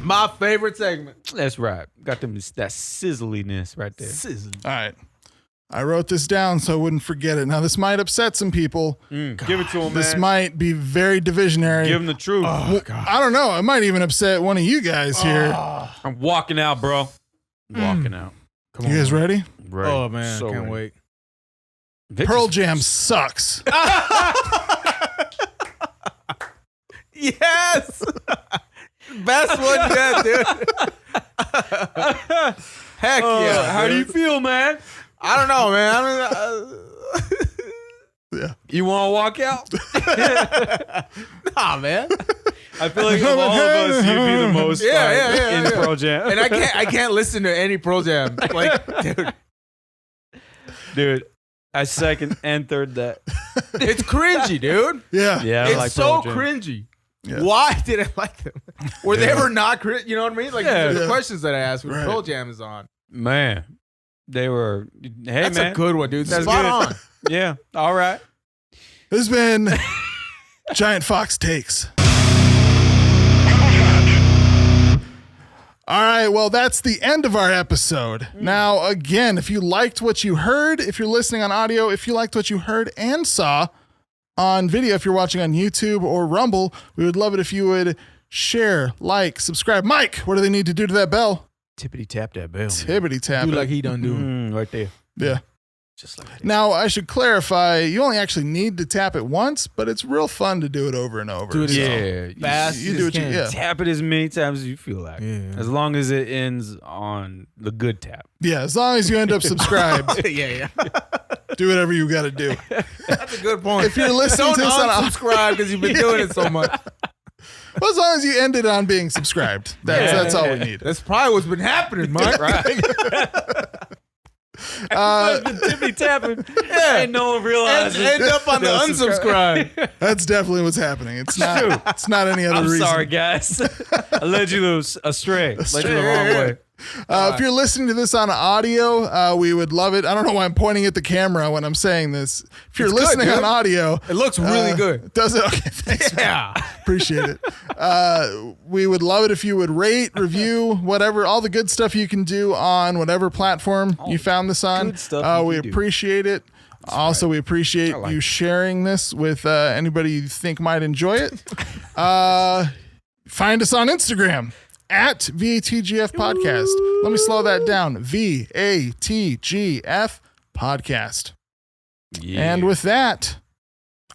[SPEAKER 3] My favorite segment.
[SPEAKER 1] That's right. Got them that sizzliness right there.
[SPEAKER 2] All right. I wrote this down so I wouldn't forget it. Now, this might upset some people.
[SPEAKER 1] Give it to him, man.
[SPEAKER 2] This might be very divisionary.
[SPEAKER 1] Give him the truth.
[SPEAKER 2] Well, I don't know. It might even upset one of you guys here.
[SPEAKER 1] I'm walking out, bro. I'm walking out.
[SPEAKER 3] Come
[SPEAKER 2] You guys ready?
[SPEAKER 1] Right.
[SPEAKER 3] Oh, man.
[SPEAKER 1] So
[SPEAKER 3] Can't
[SPEAKER 1] ready.
[SPEAKER 3] wait.
[SPEAKER 2] Pearl Jam sucks.
[SPEAKER 3] Yes. Best one yet, dude. Heck yeah.
[SPEAKER 1] How do you
[SPEAKER 3] dude.
[SPEAKER 1] feel, man?
[SPEAKER 3] I don't know, man.
[SPEAKER 2] Yeah.
[SPEAKER 1] You want to walk out?
[SPEAKER 3] Nah, man.
[SPEAKER 1] I feel like of all of us, you'd be the most
[SPEAKER 3] Yeah,
[SPEAKER 1] in
[SPEAKER 3] yeah.
[SPEAKER 1] Pearl Jam.
[SPEAKER 3] And I can't listen to any Pearl Jam. Like,
[SPEAKER 1] Dude, I second and third that.
[SPEAKER 3] it's cringy, dude.
[SPEAKER 2] Yeah.
[SPEAKER 1] Yeah, I
[SPEAKER 3] It's
[SPEAKER 1] like
[SPEAKER 3] so
[SPEAKER 1] Pearl Jam.
[SPEAKER 3] cringy.
[SPEAKER 2] Yeah.
[SPEAKER 3] Why did I like them? Were they ever not cringy? You know what I mean? Like,
[SPEAKER 1] Yeah.
[SPEAKER 3] these are the questions that I asked when
[SPEAKER 2] Right.
[SPEAKER 3] Pearl Jam is on.
[SPEAKER 1] Man, they were. Hey,
[SPEAKER 3] That's
[SPEAKER 1] man.
[SPEAKER 3] a good one, dude.
[SPEAKER 1] That's
[SPEAKER 3] Spot
[SPEAKER 1] good.
[SPEAKER 3] on.
[SPEAKER 1] Yeah. All right.
[SPEAKER 2] This has been Giant Fox Takes. All right, well, that's the end of our episode. Now, again, if you liked what you heard, if you're listening on audio, if you liked what you heard and saw on video, if you're watching on YouTube or Rumble, we would love it if you would share, like, subscribe. Mike, what do they need to do to that bell?
[SPEAKER 1] Tippity tap that bell.
[SPEAKER 2] Tippity tap
[SPEAKER 3] Do
[SPEAKER 2] it.
[SPEAKER 3] like he done do.
[SPEAKER 1] Right there.
[SPEAKER 2] Yeah.
[SPEAKER 1] Just like that.
[SPEAKER 2] Now, I should clarify, you only actually need to tap it once, but it's real fun to do it over and over.
[SPEAKER 3] Do it
[SPEAKER 2] So,
[SPEAKER 1] Yeah.
[SPEAKER 3] Fast
[SPEAKER 2] you
[SPEAKER 3] as
[SPEAKER 2] do what you
[SPEAKER 3] can.
[SPEAKER 2] yeah.
[SPEAKER 1] Tap it as many times as you feel like.
[SPEAKER 3] Yeah.
[SPEAKER 1] As long as it ends on the good tap.
[SPEAKER 2] Yeah, as long as you end up subscribed,
[SPEAKER 3] yeah.
[SPEAKER 2] do whatever you got to do.
[SPEAKER 3] That's a good point.
[SPEAKER 2] If you're listening
[SPEAKER 3] Don't
[SPEAKER 2] to this on
[SPEAKER 3] unsubscribe because you've been doing it so much.
[SPEAKER 2] well, as long as you ended on being subscribed, that's all we need.
[SPEAKER 3] That's probably what's been happening, Mike.
[SPEAKER 1] Tippity tapping. Yeah. And no one realizes.
[SPEAKER 3] End up on the unsubscribe.
[SPEAKER 2] That's definitely what's happening. It's not. It's not any other
[SPEAKER 1] I'm
[SPEAKER 2] reason.
[SPEAKER 1] sorry, guys. I led you astray. Led you the wrong way.
[SPEAKER 2] If you're listening to this on audio, we would love it. I don't know why I'm pointing at the camera when I'm saying this. If you're
[SPEAKER 3] It's good,
[SPEAKER 2] listening
[SPEAKER 3] dude.
[SPEAKER 2] on audio,
[SPEAKER 3] It looks really good.
[SPEAKER 2] does it? Okay, thanks. man.
[SPEAKER 3] Yeah.
[SPEAKER 2] Appreciate it. We would love it if you would rate, review, whatever, all the good stuff you can do on whatever platform you found this on.
[SPEAKER 1] good stuff you
[SPEAKER 2] We
[SPEAKER 1] can do.
[SPEAKER 2] appreciate it. Also, we appreciate
[SPEAKER 1] I like
[SPEAKER 2] you
[SPEAKER 1] it.
[SPEAKER 2] sharing this with anybody you think might enjoy it. Find us on Instagram at VATGF Podcast. Let me slow that down. VATGF Podcast.
[SPEAKER 1] Yeah.
[SPEAKER 2] And with that,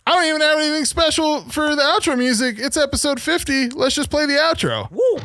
[SPEAKER 2] I don't even have anything special for the outro music. It's episode 50. Let's just play the outro.
[SPEAKER 1] Woo.